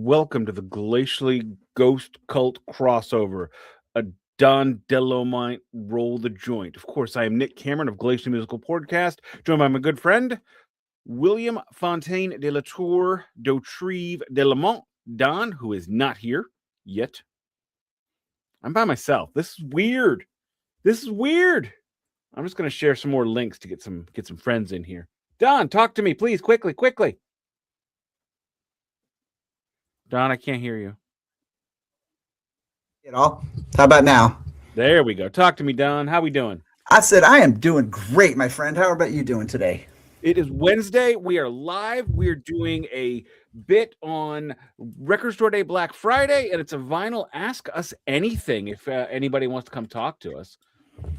welcome to the Glacially Ghost Cult crossover, a Don Delomite roll the joint. Of course, I am Nick Cameron of Glacially Musical Podcast, joined by my good friend, William Fontaine de la Tour d'Autrive de Lamont. Don, who is not here yet. I'm by myself. This is weird. I'm just going to share some more links to get some friends in here. Don, talk to me, please, quickly. Don, I can't hear you. How about now? There we go. Talk to me, Don. How we doing? I said I am doing great, my friend. How about you doing today? It is Wednesday. We are live. We are doing a bit on Record Store Day Black Friday, and it's a vinyl Ask Us Anything if anybody wants to come talk to us.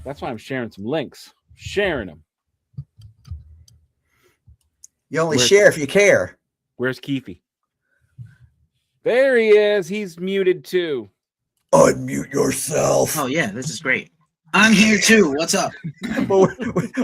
That's why I'm sharing some links. Sharing them. You only share if you care. Where's Keefy? There he is. He's muted too. Unmute yourself. Oh yeah, this is great. I'm here too. What's up? Well,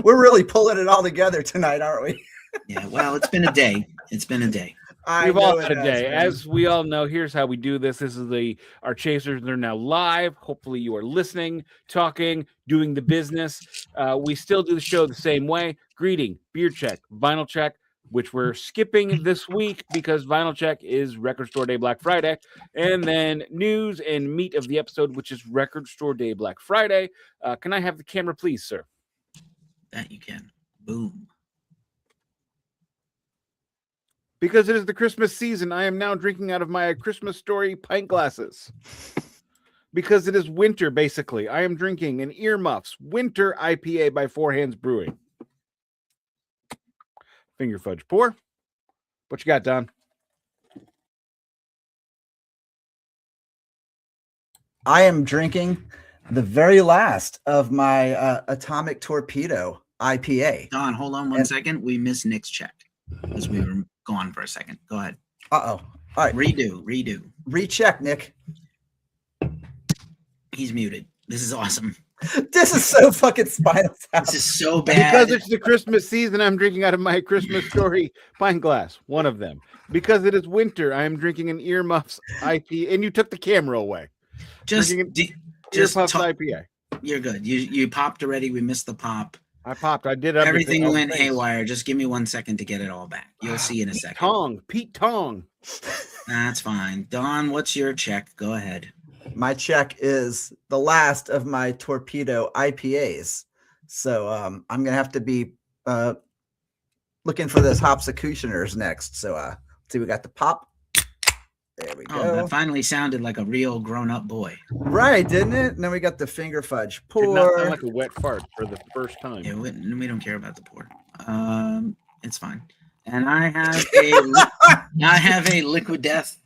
we're really pulling it all together tonight, aren't we? Yeah. Well, it's been a day. We've all had a day. As we all know, here's how we do this. This is our chasers. They're now live. Hopefully you are listening, talking, doing the business. We still do the show the same way. Greeting, beer check, vinyl check, which we're skipping this week because vinyl check is Record Store Day Black Friday. And then news and meat of the episode, which is Record Store Day Black Friday. Can I have the camera, please, sir? That you can. Boom. Because it is the Christmas season, I am now drinking out of my Christmas Story pint glasses. Because it is winter, basically. I am drinking an Earmuffs Winter IPA by Four Hands Brewing. Finger fudge pour. What you got, Don? I am drinking the very last of my Atomic Torpedo IPA. Don, hold on one second. We missed Nick's check because we were gone for a second. Go ahead. All right. Redo. Recheck, Nick. He's muted. This is awesome. This is so fucking Spinal Tap. This is so bad. Because it's the Christmas season, I'm drinking out of my Christmas Story pint glass. One of them. Because it is winter, I am drinking an Earmuffs IPA. And you took the camera away. Just Earmuffs IPA. You're good. You popped already. We missed the pop. I popped. I did everything went haywire. Just give me 1 second to get it all back. You'll see in a second. Pete Tong. That's fine. Don, what's your check? Go ahead. My check is the last of my Torpedo IPAs. So I'm going to have to be looking for those Hopsecutioners next. So see, we got the pop. There we go. That finally sounded like a real grown-up boy. Right, didn't it? And then we got the finger fudge pour. Did not sound like a wet fart for the first time. Yeah, we don't care about the pour. It's fine. And I have a Liquid Death.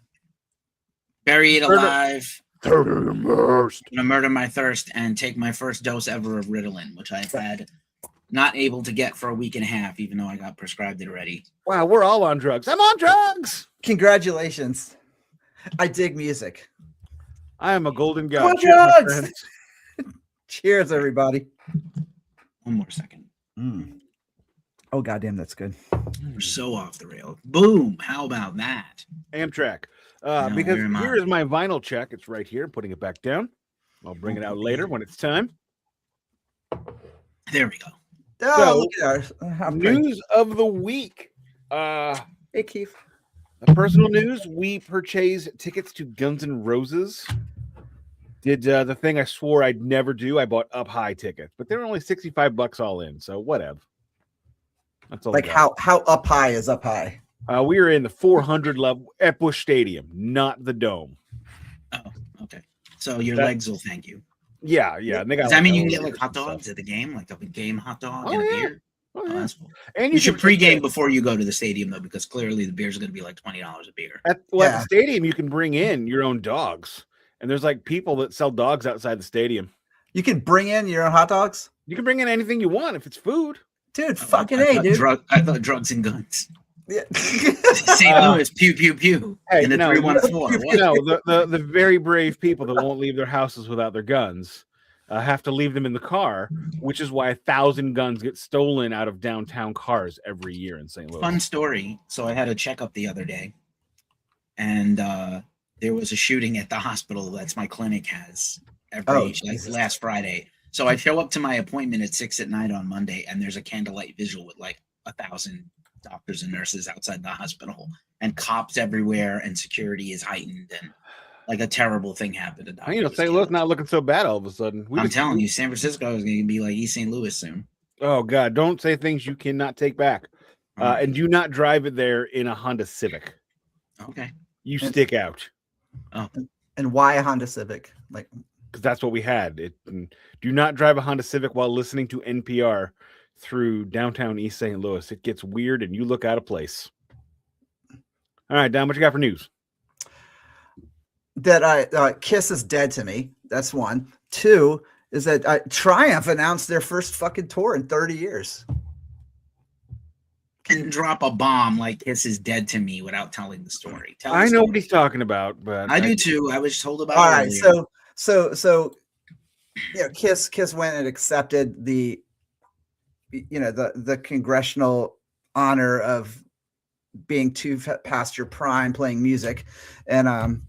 Bury It Alive. I'm gonna murder my thirst and take my first dose ever of Ritalin, which I've had not able to get for a week and a half, even though I got prescribed it already. Wow, we're all on drugs. I'm on drugs. Congratulations. I dig music. I am a golden god. Drugs. Cheers, everybody. One more second. Oh, goddamn, that's good. We're so off the rail. Boom. How about that? Amtrak. Because here is my vinyl check. It's right here. I'm putting it back down. I'll bring it out later when it's time. There we go. Oh, so, news of the week. Hey, Keith. Personal news. We purchased tickets to Guns N' Roses. Did the thing I swore I'd never do. I bought up high tickets, but they were only $65 all in. So whatever. That's all. Like how up high is up high? We were in the 400 level at Busch Stadium, not the Dome. Oh, okay. So your legs will thank you. Yeah. And they got. Does that mean you can get like hot dogs at the game, like a game hot dog and a beer? Oh, yeah. That's cool. And you should pregame before you go to the stadium though, because clearly the beer's going to be like $20 a beer. At the stadium, you can bring in your own dogs, and there's like people that sell dogs outside the stadium. You can bring in your own hot dogs. You can bring in anything you want if it's food, dude. Fucking A, dude. I thought drugs and guns. Yeah. St. Louis, pew pew pew. Hey, in the 314. The very brave people that won't leave their houses without their guns have to leave them in the car, which is why 1,000 guns get stolen out of downtown cars every year in St. Louis. Fun story. So I had a checkup the other day, and there was a shooting at the hospital that's my clinic has every last Friday. So I show up to my appointment at 6 p.m. on Monday, and there's a candlelight vigil with like 1,000 doctors and nurses outside the hospital, and cops everywhere, and security is heightened, and like a terrible thing happened. St. Louis not looking so bad all of a sudden. I'm telling you, San Francisco is going to be like East St. Louis soon. Oh God! Don't say things you cannot take back, and do not drive it there in a Honda Civic. Okay, you stick out. Oh, and why a Honda Civic? Like, because that's what we had. Do not drive a Honda Civic while listening to NPR through downtown East St. Louis. It gets weird, and you look out of place. All right, Don, what you got for news? That Kiss is dead to me. That's one. Two is that Triumph announced their first fucking tour in 30 years. Can drop a bomb like Kiss is dead to me without telling the story. I know what he's talking about, but I do too. I was told about. All right, so Kiss went and accepted the congressional honor of being past your prime playing music, and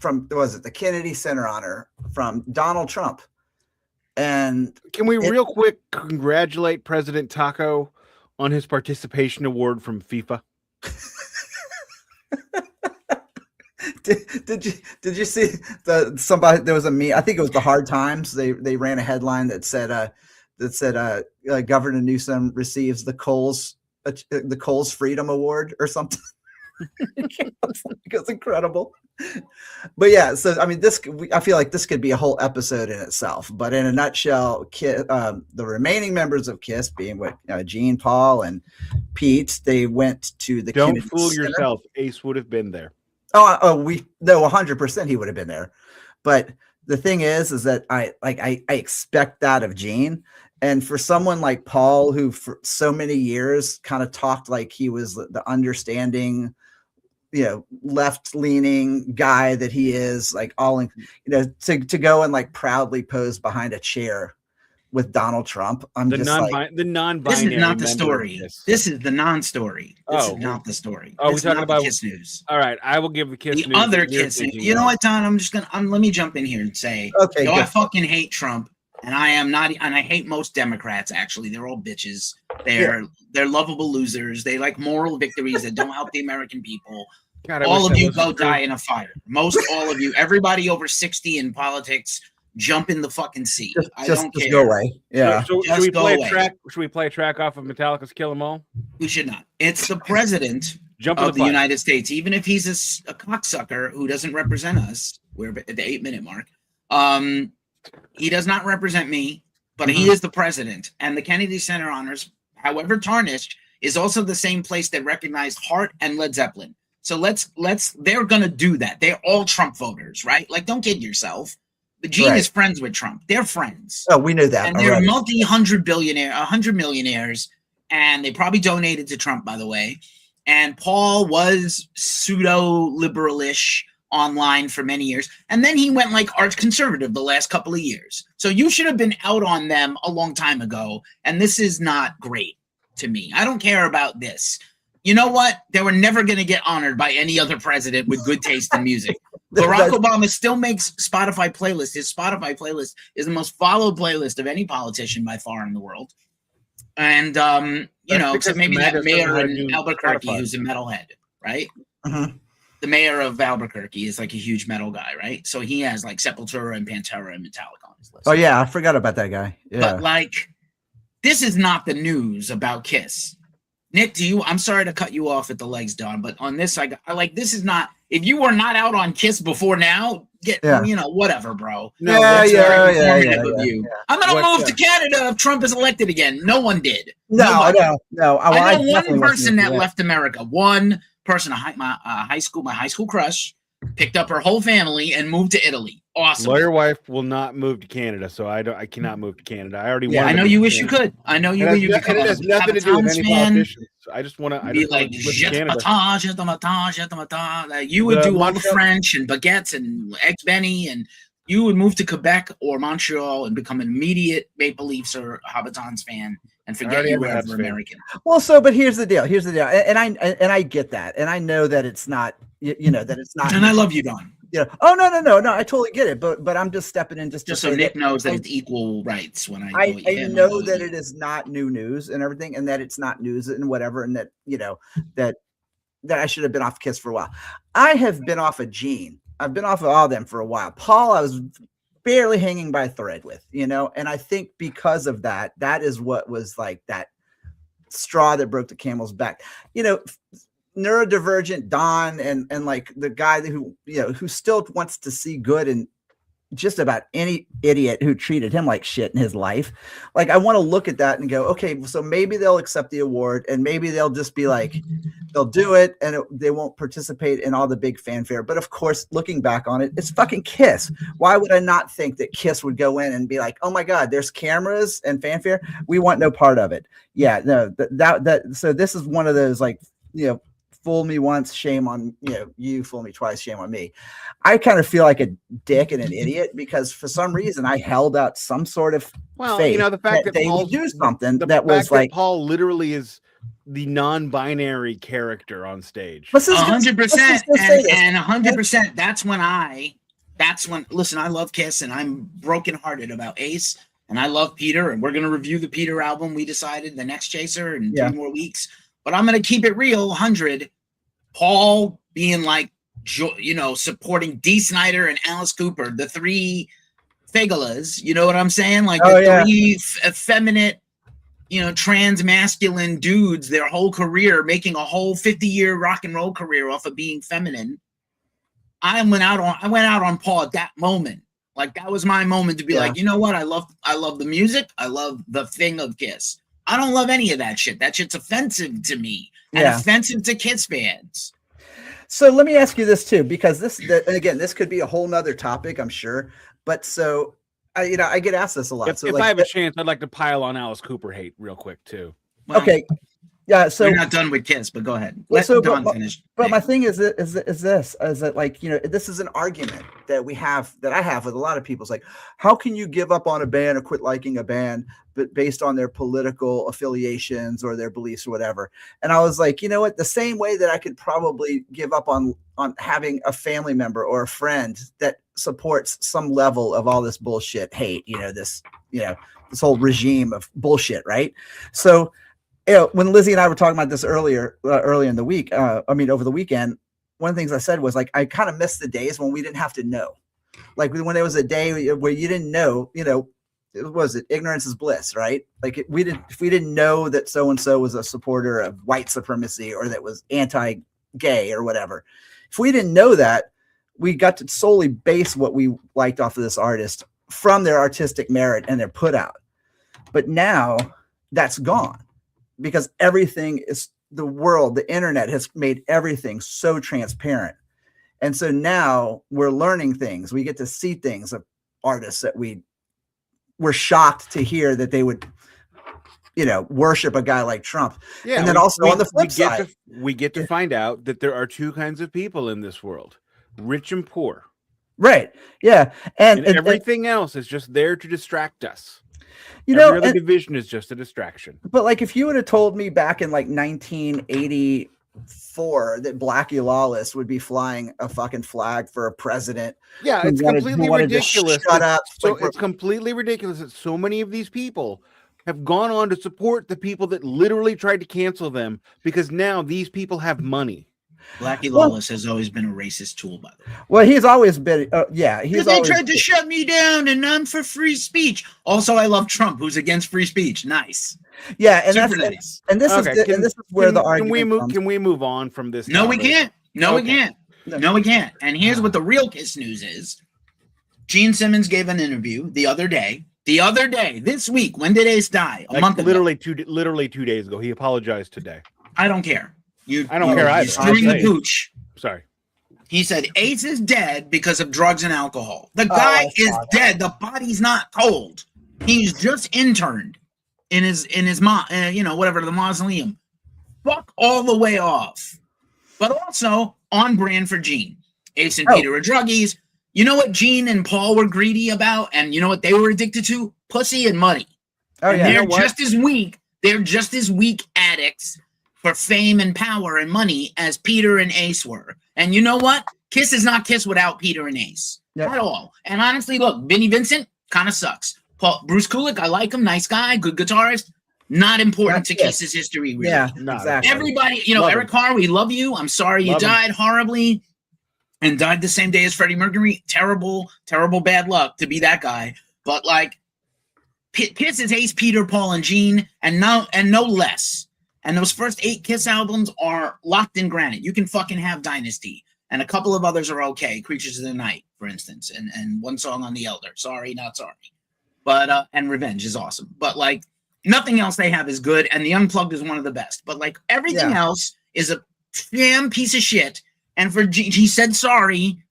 from the Kennedy Center honor from Donald Trump. And can we real quick congratulate President Taco on his participation award from FIFA? Did you see somebody? There was a meme. I think it was the Hard Times. They ran a headline that said Governor Newsom receives the Coles Freedom Award or something. It was incredible. But yeah, so I mean, I feel like this could be a whole episode in itself. But in a nutshell, the remaining members of Kiss, being Gene, Paul, and Pete, they went to the. Don't Kennedy fool Center. yourself. Ace would have been there. Oh, 100% he would have been there. But the thing is that I expect that of Gene. And for someone like Paul, who for so many years kind of talked like he was the understanding, left-leaning guy that he is, like to go and like proudly pose behind a chair with Donald Trump. The non-binary. This is not the story. This is the non-story. This is not the story. Oh, we're talking about Kiss news. All right, I will give the Kiss news. The other Kiss. You know what, Don? I'm just gonna let me jump in here and say, okay, I fucking hate Trump, and I am not, and I hate most Democrats. Actually, they're all bitches. They're lovable losers. They like moral victories that don't help the American people. God, all of you go die in a fire. Most all of you, everybody over 60 in politics, jump in the fucking sea. I don't care. Go away. Yeah. So should we play a track? Should we play a track off of Metallica's "Kill 'Em All"? We should not. It's the president of the United States, even if he's a cocksucker who doesn't represent us. We're at the 8-minute mark. He does not represent me, but he is the president. And the Kennedy Center honors, however tarnished, is also the same place that recognized Heart and Led Zeppelin. So they're gonna do that. They're all Trump voters, right? Like, don't kid yourself. The Gene is friends with Trump. They're friends. Oh, we know that. And they're $100 millionaires, and they probably donated to Trump, by the way. And Paul was pseudo-liberal-ish online for many years. And then he went like arch conservative the last couple of years. So you should have been out on them a long time ago. And this is not great to me. I don't care about this. You know what? They were never going to get honored by any other president with good taste in music. Barack Obama still makes Spotify playlists. His Spotify playlist is the most followed playlist of any politician by far in the world. And, except maybe that mayor in Albuquerque who's a metalhead, right? Uh-huh. The mayor of Albuquerque is like a huge metal guy, right? So he has like Sepultura and Pantera and Metallica on his list. Oh, yeah. I forgot about that guy. Yeah. But like, this is not the news about Kiss. Nick, I'm sorry to cut you off at the legs, Don, but on this, I like, this is not, if you were not out on Kiss before now, whatever, bro. No, I'm going to move to Canada if Trump is elected again. No one did. No. I know one person that left America. One person, my high school crush, picked up her whole family and moved to Italy. Awesome. Lawyer wife will not move to Canada, so I cannot move to Canada. I already want. I know you wish you could. I know you wish you could. It has nothing to do with any politicians. I just want to be like Canada. You would do all the French and baguettes and eggs Benny, and you would move to Quebec or Montreal and become an immediate Maple Leafs or Habitants fan and forget you were American. Well, but here's the deal. And I get that, and I know that it's not you know, that it's not. And I love you, Don. Yeah. Oh no. I totally get it. But I'm just stepping in just so Nick knows that it's equal rights when I know that it is not new news and everything, and that it's not news and whatever, and that, you know, that I should have been off Kiss for a while. I have been off of Gene. I've been off of all of them for a while. Paul, I was barely hanging by a thread with, you know, and I think because of that, that is what was like that straw that broke the camel's back. You know, neurodivergent Don and like the guy who, you know, who still wants to see good in just about any idiot who treated him like shit in his life. Like, I want to look at that and go, okay, so maybe they'll accept the award, and maybe they'll just be like, they'll do it, and they won't participate in all the big fanfare. But of course, looking back on it, it's fucking Kiss. Why would I not think that Kiss would go in and be like, oh my God, there's cameras and fanfare, we want no part of it? Yeah, no, so this is one of those, like, you know, fool me once, shame on, you know, you fool me twice, shame on me. I kind of feel like a dick and an idiot because for some reason I held out some sort of faith, you know, the fact that they Paul would do something that was like Paul literally is the non-binary character on stage. 100%, and 100%. That's when listen, I love Kiss and I'm brokenhearted about Ace and I love Peter, and we're gonna review the Peter album. We decided the next Chaser in 3 more weeks. But I'm going to keep it real, 100. Paul being like, you know, supporting Dee Snider and Alice Cooper, the 3 Fagulas, you know what I'm saying? Like the 3 effeminate, you know, trans masculine dudes, their whole career, making a whole 50-year rock and roll career off of being feminine. I went out on Paul at that moment. Like, that was my moment to be like, you know what? I love the music. I love the thing of Kiss. I don't love any of that shit. That shit's offensive to me and offensive to Kiss fans. So let me ask you this too, because again, this could be a whole nother topic, I'm sure. But so, you know, I get asked this a lot. If I have a chance, I'd like to pile on Alice Cooper hate real quick too. Well, okay. Yeah, so we're not done with Kiss, but go ahead. Let Don finish. But my thing is that like, you know, this is an argument that I have with a lot of people. It's like, how can you give up on a band or quit liking a band, but based on their political affiliations or their beliefs or whatever? And I was like, you know what? The same way that I could probably give up on having a family member or a friend that supports some level of all this bullshit hate, this whole regime of bullshit, right? So, when Lizzie and I were talking about this early in the week, over the weekend, one of the things I said was like, I kind of missed the days when we didn't have to know. Like when there was a day where you didn't know, ignorance is bliss, right? Like if we didn't know that so-and-so was a supporter of white supremacy or that was anti-gay or whatever. If we didn't know that, we got to solely base what we liked off of this artist from their artistic merit and their put out. But now that's gone. Because everything is the internet has made everything so transparent. And so now we're learning things. We get to see things of artists that we were shocked to hear that they would, worship a guy like Trump. Yeah, and then on the flip side, we get to find out that there are 2 kinds of people in this world, rich and poor. Right. Yeah. And everything else is just there to distract us. Every other division is just a distraction. But like, if you would have told me back in like 1984 that Blackie Lawless would be flying a fucking flag for a president, it's completely ridiculous. Shut up. It's completely ridiculous that so many of these people have gone on to support the people that literally tried to cancel them because now these people have money. Blackie Lawless has always been a racist tool, by the way. Well, he's always been, They tried to shut me down, and I'm for free speech. Also, I love Trump, who's against free speech. Nice. Yeah, and Super nice. And this is where the argument comes. Can we move on from this? No, topic? We can't. No, we can't. No, we can't. And here's what the real Kiss news is. Gene Simmons gave an interview the other day, this week. When did Ace die? A month ago. Literally 2 days ago. He apologized today. I don't care. I don't care either. During the pooch. Sorry. He said Ace is dead because of drugs and alcohol. The guy is dead. The body's not cold. He's just interned in his whatever, the mausoleum. Fuck all the way off. But also on brand for Gene. Ace and Peter are druggies. You know what Gene and Paul were greedy about? And you know what they were addicted to? Pussy and money. They're just as weak. They're just as weak addicts for fame and power and money as Peter and Ace were. And you know what? Kiss is not Kiss without Peter and Ace at all. And honestly, look, Vinnie Vincent kind of sucks. Bruce Kulick, I like him, nice guy, good guitarist. Not important to Kiss's history, really. Yeah, exactly. Everybody, Eric Carr, we love you. I'm sorry you died horribly and died the same day as Freddie Mercury. Terrible, terrible bad luck to be that guy. But like, Kiss is Ace, Peter, Paul, and Gene, and no less. And those first 8 Kiss albums are locked in granite. You can fucking have Dynasty. And a couple of others are okay. Creatures of the Night, for instance. And one song on The Elder. Sorry, not sorry. But, and Revenge is awesome. But like, nothing else they have is good. And The Unplugged is one of the best. But like, everything else is a damn piece of shit. And he said sorry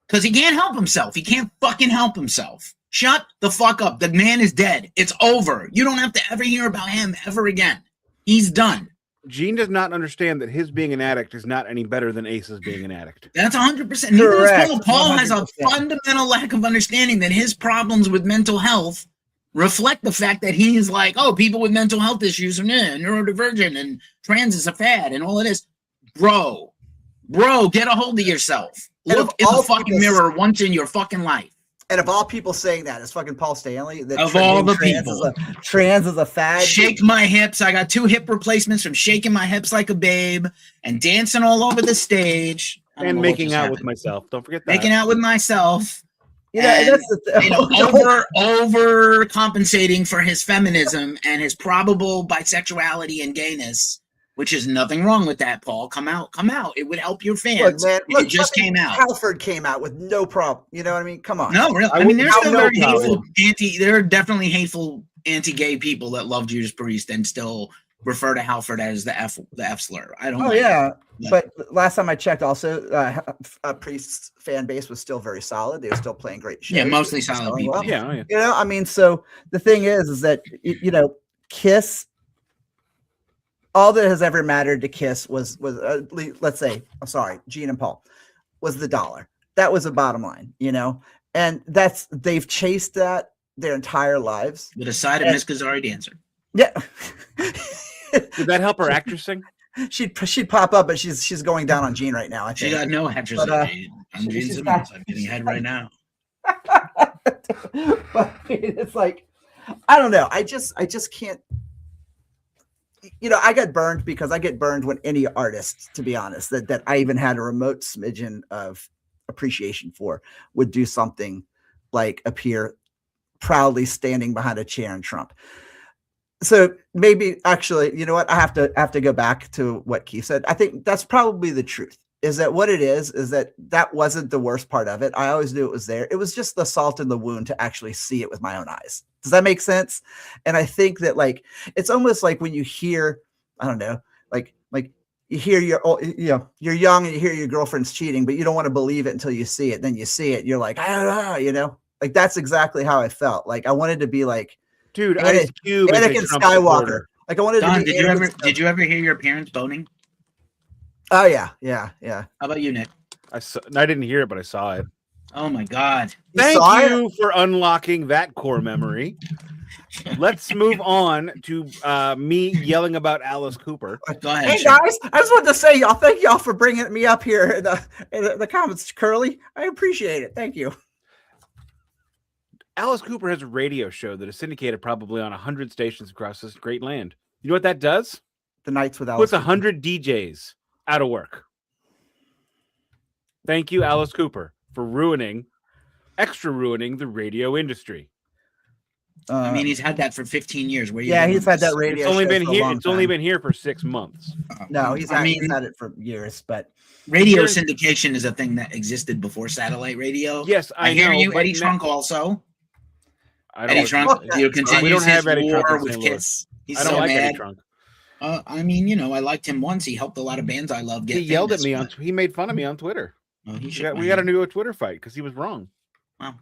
because he can't help himself. He can't fucking help himself. Shut the fuck up. The man is dead. It's over. You don't have to ever hear about him ever again. He's done. Gene does not understand that his being an addict is not any better than Ace's being an addict. That's 100%. Neither is Paul. Paul has a fundamental lack of understanding that his problems with mental health reflect the fact that he's like, oh, people with mental health issues are neurodivergent and trans is a fad and all it is. Bro, get a hold of yourself. Look in the fucking mirror once in your fucking life. And of all people saying that, it's fucking Paul Stanley. That of all the people. Trans is a fad. Shake my hips. I got 2 hip replacements from shaking my hips like a babe and dancing all over the stage. And making out with myself. Don't forget that. Making out with myself. Yeah, that's the over compensating for his feminism and his probable bisexuality and gayness. Which is nothing wrong with that, Paul. Come out. It would help your fans. Look, man, it just came out. Halford came out with no problem. You know what I mean? Come on. No, really. I mean, there's still very hateful there are definitely hateful anti-gay people that love Judas Priest and still refer to Halford as the F slur. I don't know. Oh, yeah. But last time I checked, also, Priest's fan base was still very solid. They were still playing great shows. Yeah, mostly solid people. Well. Yeah. You know, I mean, so the thing is that, Kiss, all that has ever mattered to Kiss was let's say, I'm sorry, Gene and Paul, was the dollar. That was the bottom line, and they've chased that their entire lives. With a side of Miss Gazzari dancer. Yeah. Did that help her actressing? She'd pop up, but she's going down on Gene right now. I think. She got no actress on Gene Simmons. I'm getting head right now. But it's like, I don't know. I just can't. I got burned because I get burned when any artist, to be honest, that I even had a remote smidgen of appreciation for would do something like appear proudly standing behind a chair in Trump. So maybe actually, you know what? I have to go back to what Keith said. I think that's probably the truth. Is that what it is that wasn't the worst part of it. I always knew it was there. It was just the salt in the wound to actually see it with my own eyes. Does that make sense? And I think that it's almost like when you hear, I don't know, like you hear you're young and you hear your girlfriend's cheating, but you don't want to believe it until you see it. Then you see it. You're like, like that's exactly how I felt. Like I wanted to be like, dude, Anakin Skywalker. Like I wanted Don, to be. Did you ever hear your parents boning? Oh yeah. How about you, Nick? I didn't hear it, but I saw it. Oh my God! Thank you for unlocking that core memory. Let's move on to me yelling about Alice Cooper. Go ahead. Hey guys, I just wanted to say y'all, thank y'all for bringing me up here in the comments, Curly. I appreciate it. Thank you. Alice Cooper has a radio show that is syndicated probably on 100 stations across this great land. You know what that does? The Nights with Alice. Puts 100 DJs out of work. Thank you, Alice Cooper, for ruining the radio industry. I mean, he's had that for 15 years. He's had that radio. It's only been here for 6 months. No, he's had it for years. But radio syndication is a thing that existed before satellite radio. Yes, I hear know, you. Eddie Trunk also. Eddie Trunk, continues we don't have his Eddie war Trunk with Kiss. He's I don't so like mad. Eddie Trunk. I mean, I liked him once. He helped a lot of bands I love get. He yelled at me he made fun of me on Twitter. Oh, we got to do a Twitter fight because he was wrong. Wow.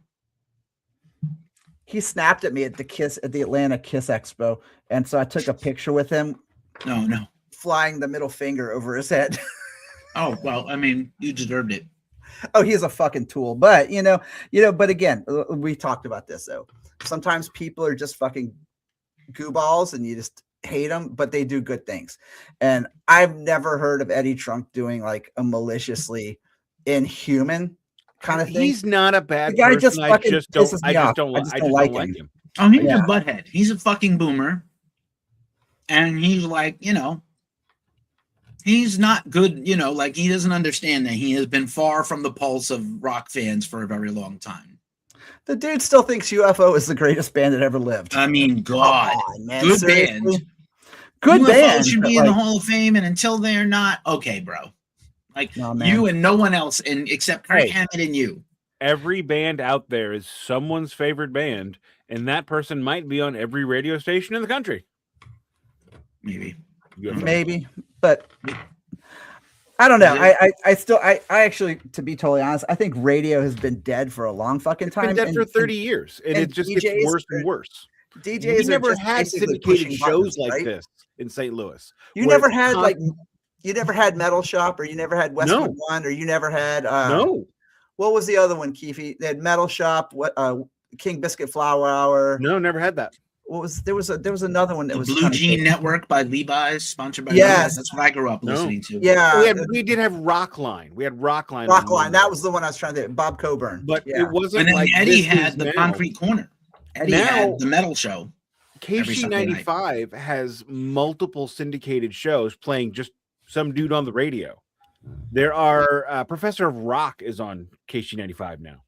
He snapped at me at the Atlanta Kiss Expo, and so I took a picture with him. No. Flying the middle finger over his head. Oh well, I mean, you deserved it. Oh, he's a fucking tool. But but again, we talked about this though. Sometimes people are just fucking goofballs, and you just hate them, but they do good things. And I've never heard of Eddie Trunk doing like a maliciously inhuman kind of thing. He's not a bad The guy person. just I fucking just don't. pisses I me just off. don't. I I just just don't don't like him. like him. Oh, he's Yeah. a butthead. He's a fucking boomer. And he's like, he's not good, like he doesn't understand that he has been far from the pulse of rock fans for a very long time. The dude still thinks UFO is the greatest band that ever lived. I mean, God, on, man. good Seriously? band. Good UFO band. should but, be in the like, Hall of Fame, and until they're not, okay, bro. Like No, man. you and no one else, and except Kirk Hey. Hammett and you. Every band out there is someone's favorite band, and that person might be on every radio station in the country. Maybe. Maybe, but I don't know. I actually, to be totally honest, I think radio has been dead for a long fucking It's time. been dead for 30 years, and it just gets DJs worse and worse. DJs We never are just had basically syndicated pushing shows buttons, like right? this in St. Louis. You where never it's had constant- you never had Metal Shop, or you never had Westwood No. One, or you never had no, what was the other one, Keefy? They had Metal Shop, what King Biscuit Flower Hour. no, never had that. What was there was another one that The was Blue kinda Jean big. Network by Levi's, sponsored by Yes. Levi's. That's what I grew up No. listening to. Yeah, We did have Rockline. We had Rockline. Rockline. That was the one I was trying to. Bob Coburn. but yeah. it wasn't And then like Eddie this had is the now. Concrete Corner. Eddie Now- had the metal show. every Sunday night. KC95 has multiple syndicated shows playing just some dude on the radio. There are Professor of Rock is on KC95 now,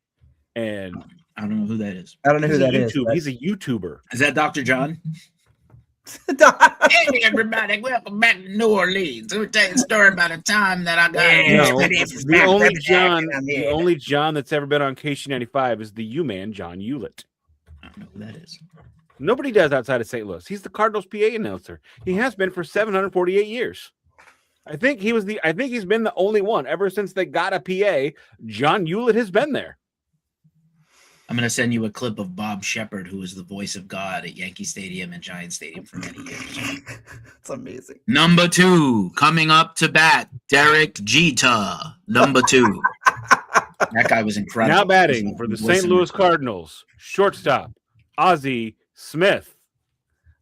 and I don't know who that is. I don't know who that is. He's a YouTuber. Is that Dr. John? but- Hey, everybody, welcome back to New Orleans. Let me tell you a story about a time that I got No, the only John that's ever been on KC95 is the U-Man, John Hewlett. I don't know who that is. Nobody does outside of St. Louis. He's the Cardinals PA announcer. He has been for 748 years. I think he's been the only one ever since they got a PA. John Hewlett has been there. I'm going to send you a clip of Bob Shepard, who was the voice of God at Yankee Stadium and Giant Stadium for many years. It's amazing. Number 2, coming up to bat, Derek Jeter. Number 2. That guy was incredible. Now batting for the St. Listen. Louis Cardinals, shortstop, Ozzy Smith.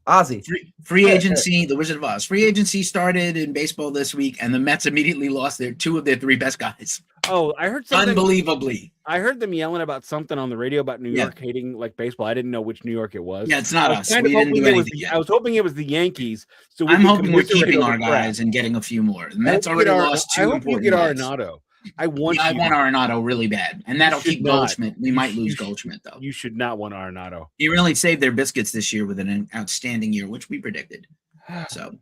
Ozzy. Free agency, the Wizard of Oz. Free agency started in baseball this week, and the Mets immediately lost two of their 3 best guys. Oh, I heard something. Unbelievably. I heard them yelling about something on the radio about New York hating like baseball. I didn't know which New York it was. Yeah, it's not I was us. kind We of didn't hoping do it was anything the- yet. I was hoping it was the Yankees. So I'm could hoping we're commiserate keeping over our crap. guys and getting a few more. The Mets I hope already you get lost 2 I hope you important get guys. Arenado. I want Yeah, I you. want Arenado really bad, and that'll should keep not. Goldschmidt. We might lose You should- Goldschmidt though. You should not want Arenado. He really saved their biscuits this year with an outstanding year, which we predicted. So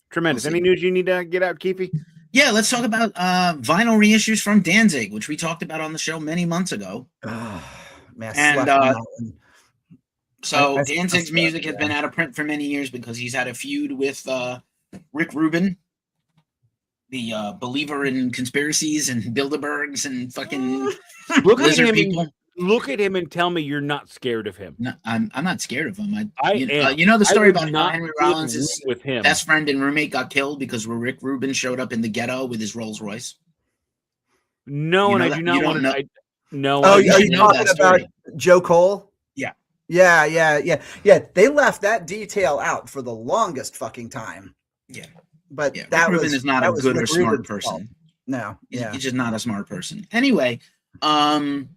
Tremendous. We'll see. Any news you need to get out, Keefy? yeah, let's talk about vinyl reissues from Danzig, which we talked about on the show many months ago. Man, I And, slept on that one. So I Danzig's music has been out of print for many years because he's had a feud with Rick Rubin, the believer in conspiracies and Bilderbergs and fucking Look at lizard him. people. Look at him and tell me you're not scared of him. No, I'm not scared of him. I You am. know the I story would about how not Henry be in a Rollins' room with him. best friend and roommate got killed because Rick Rubin showed up in the ghetto with his Rolls Royce. No, You and know I that- do you not don't want to. know- No. Oh, I are you you should know talking that about story. Joe Cole? Yeah. Yeah. They left that detail out for the longest fucking time. Yeah. But Yeah, that Rick was Rubin is not that a was good or Rick smart Rubin's fault. person. No, yeah. He's just not a smart person. Anyway, and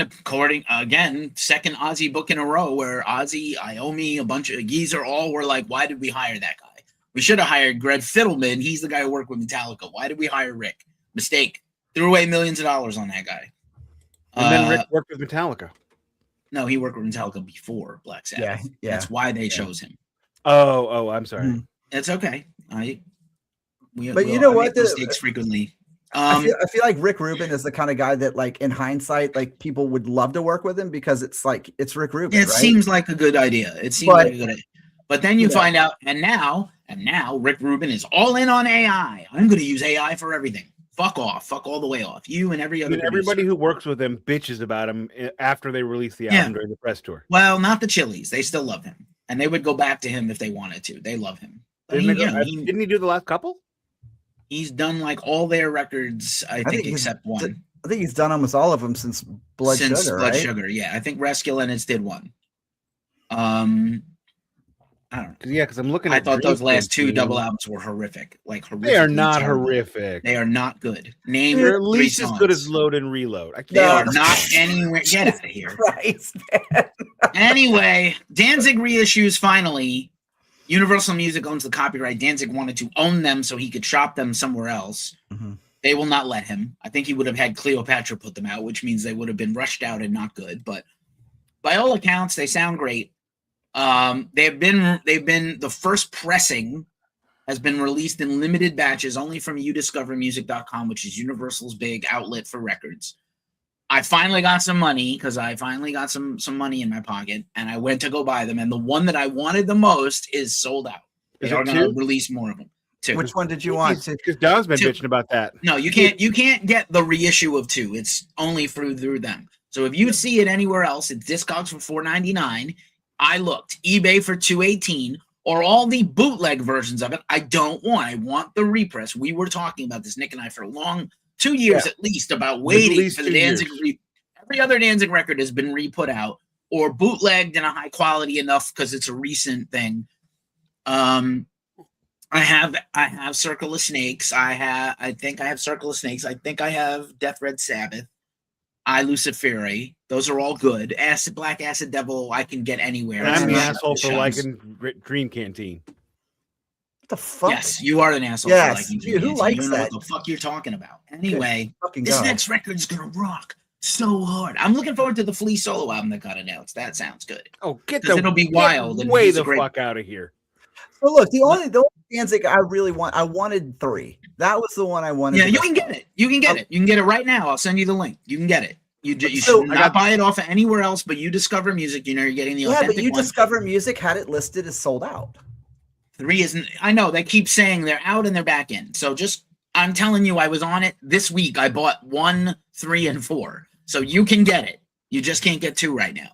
according again, second Ozzy book in a row where Ozzy, Iommi, a bunch of geezer all were like, why did we hire that guy? We should have hired Greg Fiddleman. He's the guy who worked with Metallica. Why did we hire Rick? Mistake. Threw away millions of dollars on that guy. And then Rick worked with Metallica. No, he worked with Metallica before Black Sabbath. Yeah. That's why they chose him. Oh, I'm sorry. Mhm. It's okay. But you know I what, make mistakes frequently. I feel like Rick Rubin is the kind of guy that, like, in hindsight, like, people would love to work with him because it's like it's Rick Rubin. It right? seems like a good idea. It seems like a good idea. But then you find out, and now Rick Rubin is all in on AI. I'm going to use AI for everything. Fuck off. Fuck all the way off. You and every other And everybody who works with him bitches about him after they release the album during the press tour. Well, not the Chili's. They still love him. And they would go back to him if they wanted to. They love him. But Didn't he do the last couple? He's done like all their records, I think except one. I think he's done almost all of them since Blood Sugar, Blood right? Sugar, yeah. I think Rescue Lennox did one. I don't know. Yeah, because I'm looking I at thought those last two Canteen. double albums were horrific. Like horrific. They are not horrific. They are not good. Name They're at 3 least as good as songs. Load and Reload. They are not anywhere. Get out of here. Christ, man. Anyway, Danzig reissues finally. Universal Music owns the copyright. Danzig wanted to own them so he could shop them somewhere else. Mm-hmm. They will not let him. I think he would have had Cleopatra put them out, which means they would have been rushed out and not good. But by all accounts, they sound great. They've been the first pressing has been released in limited batches only from udiscovermusic.com, which is Universal's big outlet for records. I finally got some money because I finally got some money in my pocket, and I went to go buy them. And the one that I wanted the most is sold out. They are going to release more of them. 2. Which one did you want? Because Don's been 2. bitching about that. No, you can't get the reissue of 2. It's only through them. So if you see it anywhere else, it's Discogs for $4.99. I looked eBay for $2.18, or all the bootleg versions of it. I don't want. I want the repress. We were talking about this, Nick and I, for a long 2 years at least, about waiting for the Danzig. Every other Danzig record has been re-put out or bootlegged in a high quality enough because it's a recent thing. I have Circle of Snakes. I think I have Circle of Snakes. I think I have Death Red Sabbath. I Luciferi. Those are all good. Black Acid Devil, I can get anywhere. I'm the asshole for liking Dream Canteen. What the fuck? Yes, you are an asshole for liking Dream Canteen. Who likes you don't know that? what the fuck you're talking about. Anyway, this next record's gonna rock so hard. I'm looking forward to the Flea solo album that got announced. That sounds good. Oh, it'll be wild. And way the fuck out of here. So look, the only Danzig I really wanted 3. That was the one I wanted. Yeah, you can get it. You can get it. You can get it right now. I'll send you the link. You can get it. You should not buy it off of anywhere else, but You Discover Music. You know you're getting the authentic but You Discover Music had it listed as sold out. 3 isn't. I know they keep saying they're out and they're back in. So I'm telling you, I was on it this week. I bought 1, 3, and 4. So you can get it. You just can't get 2 right now.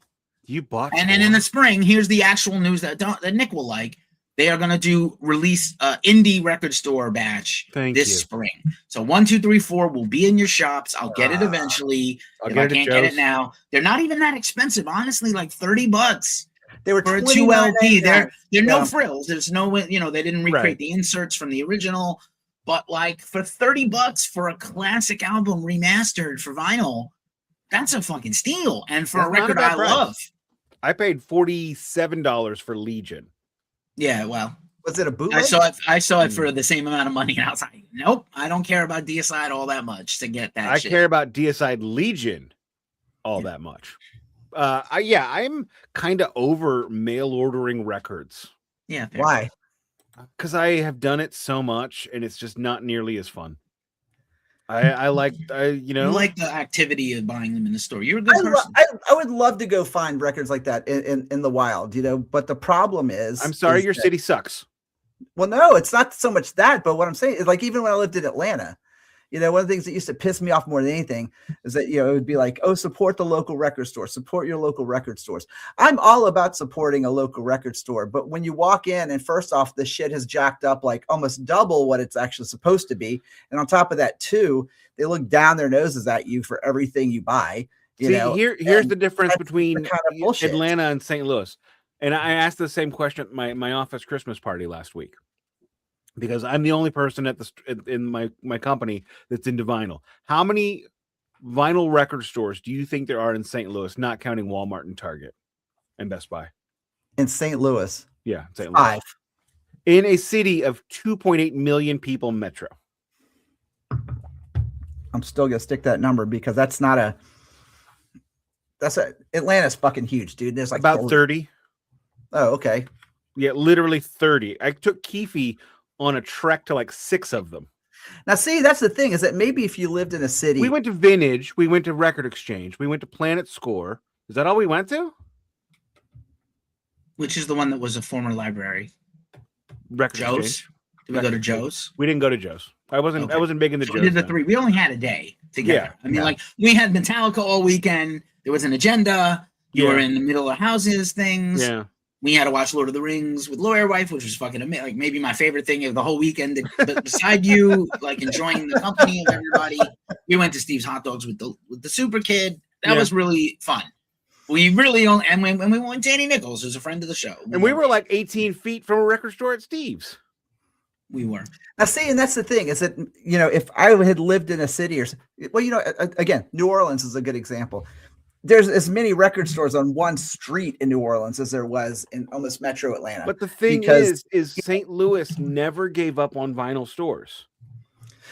You bought. And then in the spring, here's the actual news that Nick will like. They are going to release indie record store batch this spring. So 1, 2, 3, 4 will be in your shops. I'll get it eventually. I can't get it now. They're not even that expensive, honestly. Like $30. They were for a 2 LP. They're no frills. There's no, they didn't recreate the inserts from the original. But like for $30 for a classic album remastered for vinyl, that's a fucking steal. And for a record I love. I paid $47 for Legion. Yeah, well, was it a bootleg? I saw it for the same amount of money, and I was like, nope, I don't care about Deicide all that much to get that. I care about Deicide Legion all that much. I'm kind of over mail ordering records. Yeah, fair. Why? Because I have done it so much, and it's just not nearly as fun. I like you like the activity of buying them in the store. You're a good person. I would love to go find records like that in the wild, but the problem is, I'm sorry, your city sucks. Well, no, it's not so much that, but what I'm saying is, like, even when I lived in Atlanta, one of the things that used to piss me off more than anything is that, it would be like, oh, support the local record store, support your local record stores. I'm all about supporting a local record store, but when you walk in and first off, the shit has jacked up like almost double what it's actually supposed to be. And on top of that too, they look down their noses at you for everything you buy. Here's the difference between kind of Atlanta and St. Louis. And I asked the same question at my office Christmas party last week, because I'm the only person in my company that's into vinyl. How many vinyl record stores do you think there are in St. Louis, not counting Walmart and Target and Best Buy? In St. Louis? Yeah, St. Louis. 5. In a city of 2.8 million people metro. I'm still going to stick that number because Atlanta's fucking huge, dude. There's like about 30. Oh, okay. Yeah, literally 30. I took Keefy on a trek to like 6 of them. Now, see, that's the thing, is that maybe if you lived in a city, we went to Vintage, we went to Record Exchange, we went to Planet Score. Is that all we went to? Which is the one that was a former library? Record Joe's. Exchange. Did we go to Joe's? We didn't go to Joe's. I wasn't big into Joe's. We did the 3. We only had a day together. I mean, like, we had Metallica all weekend. There was an agenda. You were in the middle of houses, things. Yeah. We had to watch Lord of the Rings with Lawyer Wife, which was fucking amazing. Like, maybe my favorite thing of the whole weekend. But beside you, like, enjoying the company of everybody, we went to Steve's Hot Dogs with the Super Kid. That was really fun. We really only, and when we went Danny Nichols, who's a friend of the show, and we were like 18 feet from a record store at Steve's. We were. Now, see, and that's the thing is that, you know, if I had lived in a city or, well, you know, again, New Orleans is a good example. There's as many record stores on one street in New Orleans as there was in almost metro Atlanta. But the thing is St. Louis never gave up on vinyl stores.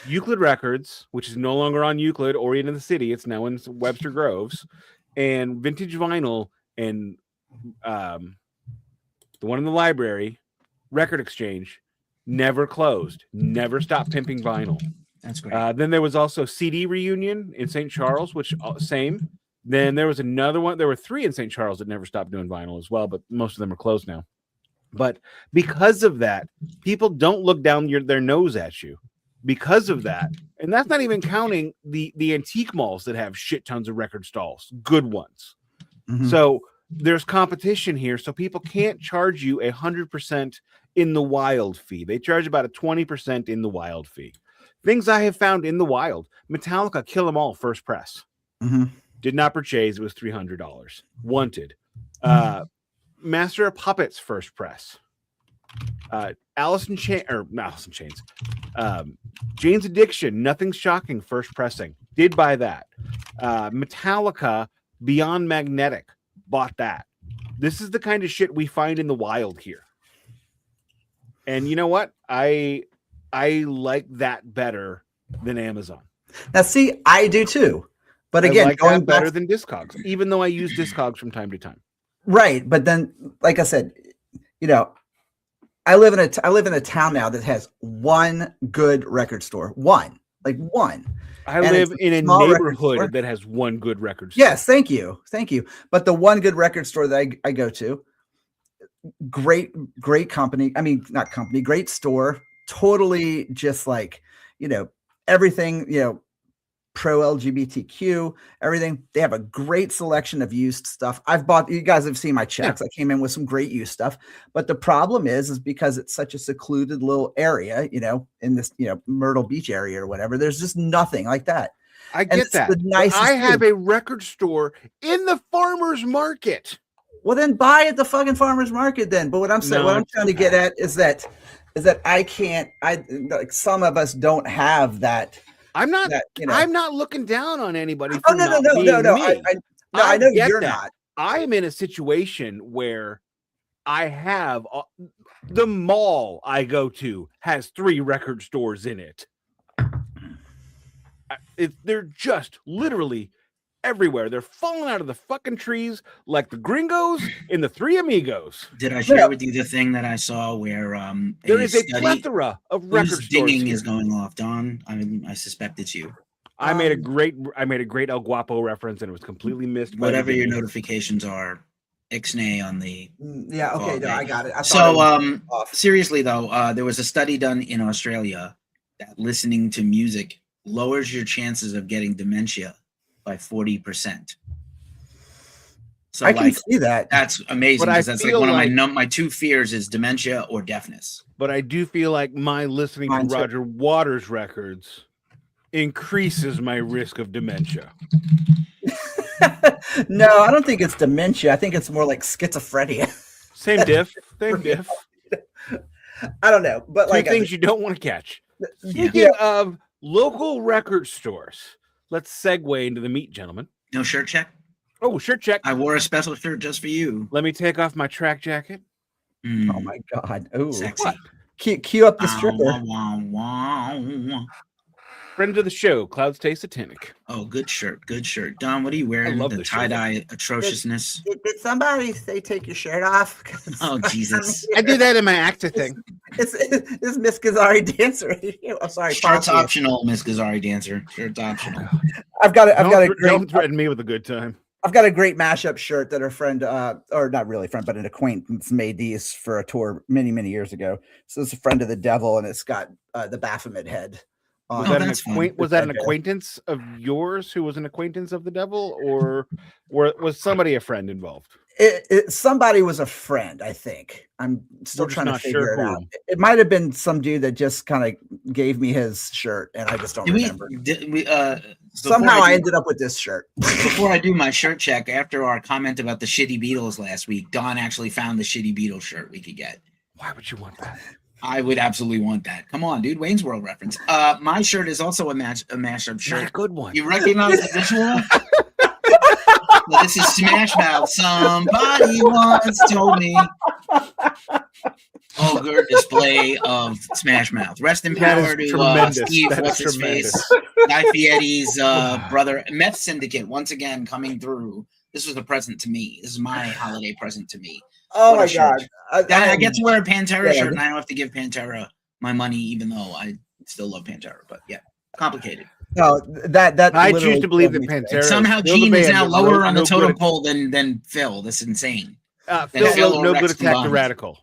Euclid Records, which is no longer on Euclid or in the city, it's now in Webster Groves, and Vintage Vinyl and the one in the library, Record Exchange, never closed, never stopped pimping vinyl. That's great. Then there was also CD Reunion in St. Charles, which same. Then there was another one. There were 3 in St. Charles that never stopped doing vinyl as well, but most of them are closed now. But because of that, people don't look down their nose at you because of that. And that's not even counting the antique malls that have shit tons of record stalls, good ones. Mm-hmm. So there's competition here. So people can't charge you 100% in the wild fee. They charge about a 20% in the wild fee. Things I have found in the wild: Metallica, Kill 'Em All, first press. Mm-hmm. Did not purchase. It was $300. Wanted. Master of Puppets, first press. Alice in Chains. Jane's Addiction, Nothing's Shocking, first pressing. Did buy that. Metallica, Beyond Magnetic, bought that. This is the kind of shit we find in the wild here. And you know what? I like that better than Amazon. Now, see, I do too. But again, I like that better than Discogs, even though I use Discogs from time to time. Right, but then, like I said, you know, I live in a town now that has one good record store. One. I live in a neighborhood that has one good record store. Yes, thank you. But the one good record store that I go to, great company. I mean, not company, great store. Totally just like, you know, everything, you know, pro LGBTQ, everything. They have a great selection of used stuff. You guys have seen my checks. Yeah. I came in with some great used stuff. But the problem is because it's such a secluded little area, you know, in this, you know, Myrtle Beach area or whatever, there's just nothing like that. I get that. I have a record store in the farmer's market. Well, then buy at the fucking farmer's market then. But what I'm saying, what I'm trying to get at is that like some of us don't have that. I'm not looking down on anybody. Oh, no. I know you're not. I am in a situation where I have the mall I go to has 3 record stores in it. They're just literally everywhere. They're falling out of the fucking trees like the gringos in the Three Amigos. Did I share with you the thing that I saw where there is a plethora of record stores? Dinging is going off, Don. I suspect it's you. I made a great El Guapo reference and it was completely missed. Whatever your notifications are, ixnay on the. Yeah. Okay. No, I got it. Seriously though, there was a study done in Australia that listening to music lowers your chances of getting dementia by 40%. So I can see that. That's amazing because that's like one of my 2 fears is dementia or deafness. But I do feel like my listening to Roger Waters records increases my risk of dementia. No, I don't think it's dementia. I think it's more like schizophrenia. Same diff. I don't know, but like things you don't want to catch. Speaking of local record stores, let's segue into the meat, gentlemen. No shirt check? Oh, shirt check. I wore a special shirt just for you. Let me take off my track jacket. Oh my God. Oh, sexy. What? Cue up the stripper. Friend of the show, Clouds Taste Satanic. Oh, good shirt. Don, what are you wearing? I love the tie-dye atrociousness. Did somebody say take your shirt off? Oh, Jesus. I do that in my actor thing. It's Miss Gazzari Dancer. I'm sorry. Shirt's optional, Miss Gazzari Dancer. Shirt's optional. I've got a great. Don't threaten me with a good time. I've got a great mashup shirt that a friend, or not really a friend, but an acquaintance made these for a tour many, many years ago. So it's a friend of the devil, and it's got the Baphomet head. Was that an acquaintance of yours who was an acquaintance of the devil, or was somebody a friend involved? Somebody was a friend, I think. I'm still trying to figure it out. It might have been some dude that just kind of gave me his shirt, and I just don't remember. Somehow I ended up with this shirt. Before I do my shirt check, after our comment about the shitty Beatles last week, Don actually found the shitty Beatles shirt we could get. Why would you want that? I would absolutely want that. Come on, dude. Wayne's World reference. My shirt is also a mashup shirt. Not a good one. You recognize the visual? Well, this is Smash Mouth. Somebody once told me. Ogre display of Smash Mouth. Rest in power to Steve. What's his face? Guy Fieri's brother. Meth Syndicate once again coming through. This was a present to me. This is my holiday present to me. Oh my god! I get to wear a Pantera shirt, and I don't have to give Pantera my money, even though I still love Pantera. But yeah, complicated. No, that I choose to believe that Pantera. Somehow Gene is now lower on the totem pole than Phil. This is insane. Phil no good Attack the Radical.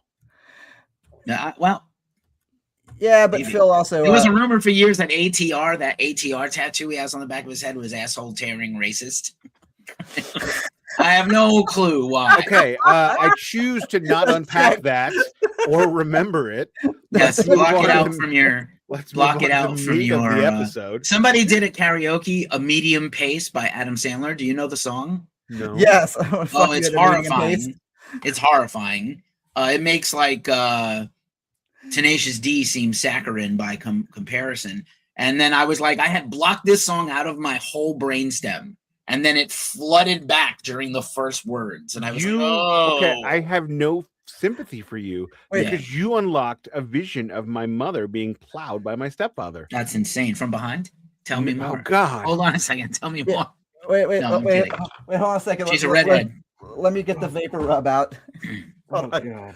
Well, yeah, but maybe. Phil also. There was a rumor for years that ATR tattoo he has on the back of his head was asshole tearing racist. I have no clue why. Okay, I choose to not unpack that or remember it. Yes, block it out from your. Block it out from your episode. Somebody did at karaoke a medium pace by Adam Sandler. Do you know the song? No. Yes. Oh, it's horrifying. It's horrifying. It makes like Tenacious D seem saccharine by comparison. And then I was like, I had blocked this song out of my whole brainstem. And then it flooded back during the first words. And I was like, oh. Okay, I have no sympathy for you because you unlocked a vision of my mother being plowed by my stepfather. That's insane. From behind? Tell me more. Oh, God. Hold on a second. Tell me more. Wait, hold on a second. She's a redhead. Let me get the vapor rub out. Oh, God.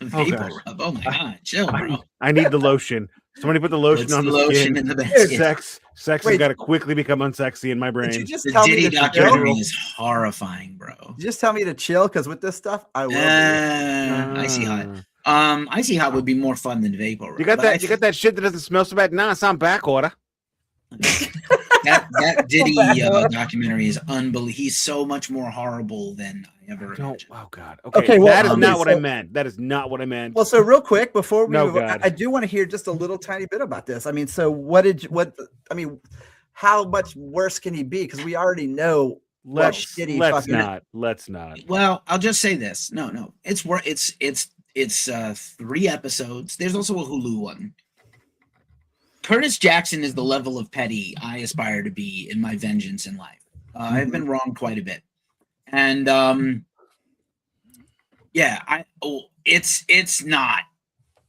Vapor rub. Oh, my God. Chill, bro. I need the lotion. Somebody put the lotion on the skin. In the basket. Sex has got to quickly become unsexy in my brain. Did you just the tell Diddy me to documentary is horrifying, bro. Did you just tell me to chill? Because with this stuff, I will. Icy Hot. Icy Hot would be more fun than Vapor Rub. You got that? You got that shit that doesn't smell so bad? Nah, it's on back order. that Diddy documentary is unbelievable. He's so much more horrible than I ever imagined. Oh God. Okay, well, that is not what I meant. That is not what I meant. Well, so real quick before we move on, I do want to hear just a little tiny bit about this. I mean, so how much worse can he be? Because we already know let's not. Well, I'll just say this. No. It's 3 episodes. There's also a Hulu one. Curtis Jackson is the level of petty I aspire to be in my vengeance in life. I've been wrong quite a bit. And it's not.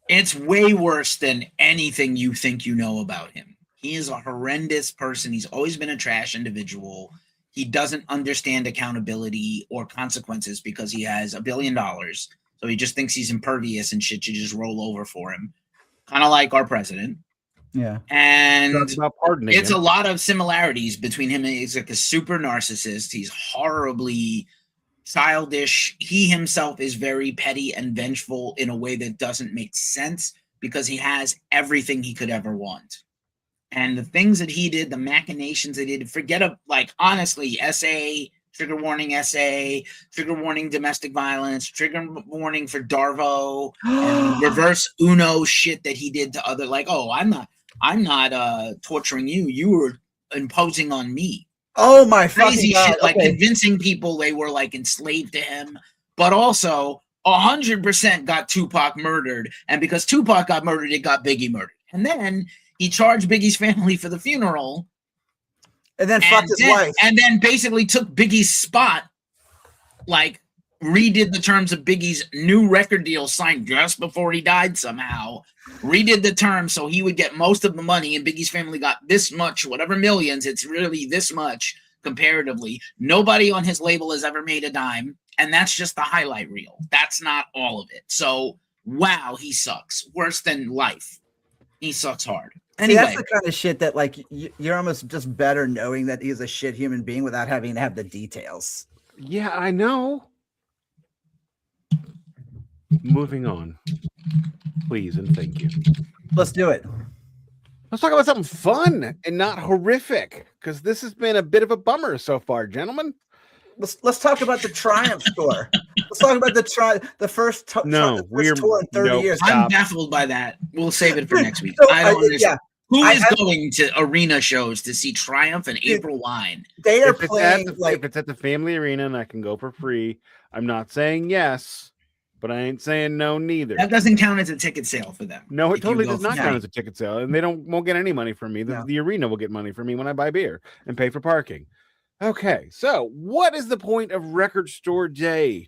It's way worse than anything you think you know about him. He is a horrendous person. He's always been a trash individual. He doesn't understand accountability or consequences because he has $1 billion. So he just thinks he's impervious and shit should just roll over for him. Kind of like our president. Yeah. And it's a lot of similarities between him and he's like a super narcissist. He's horribly childish. He himself is very petty and vengeful in a way that doesn't make sense because he has everything he could ever want. And the things that he did, the machinations that he did, honestly, trigger warning, trigger warning, domestic violence, trigger warning for Darvo, and reverse Uno shit that he did to other, I'm not torturing you. You were imposing on me. Oh my crazy God. Shit, convincing people they were enslaved to him, but also 100% got Tupac murdered. And because Tupac got murdered, it got Biggie murdered. And then he charged Biggie's family for the funeral. And then fucked his wife. And then basically took Biggie's spot, redid the terms of Biggie's new record deal signed just before he died somehow. Redid the terms so he would get most of the money, and Biggie's family got this much, whatever millions, it's really this much comparatively. Nobody on his label has ever made a dime, and that's just the highlight reel. That's not all of it. So, wow, he sucks. Worse than life. He sucks hard. Anyway. See, that's the kind of shit that you're almost just better knowing that he's a shit human being without having to have the details. Yeah, I know. Moving on, please and thank you. Let's do it. Let's talk about something fun and not horrific, because this has been a bit of a bummer so far, gentlemen. Let's talk about the Triumph store. Let's talk about the first tour in 30 years. I'm baffled by that. We'll save it for next week. So, I don't understand. Who is have going to arena shows to see Triumph and April Wine? They are if playing if it's at the family arena and I can go for free, I'm not saying yes, but I ain't saying no neither. That doesn't count as a ticket sale for them. No, it totally does not count as a ticket sale, and they won't get any money from me. The arena will get money from me when I buy beer and pay for parking. Okay, so what is the point of Record Store Day?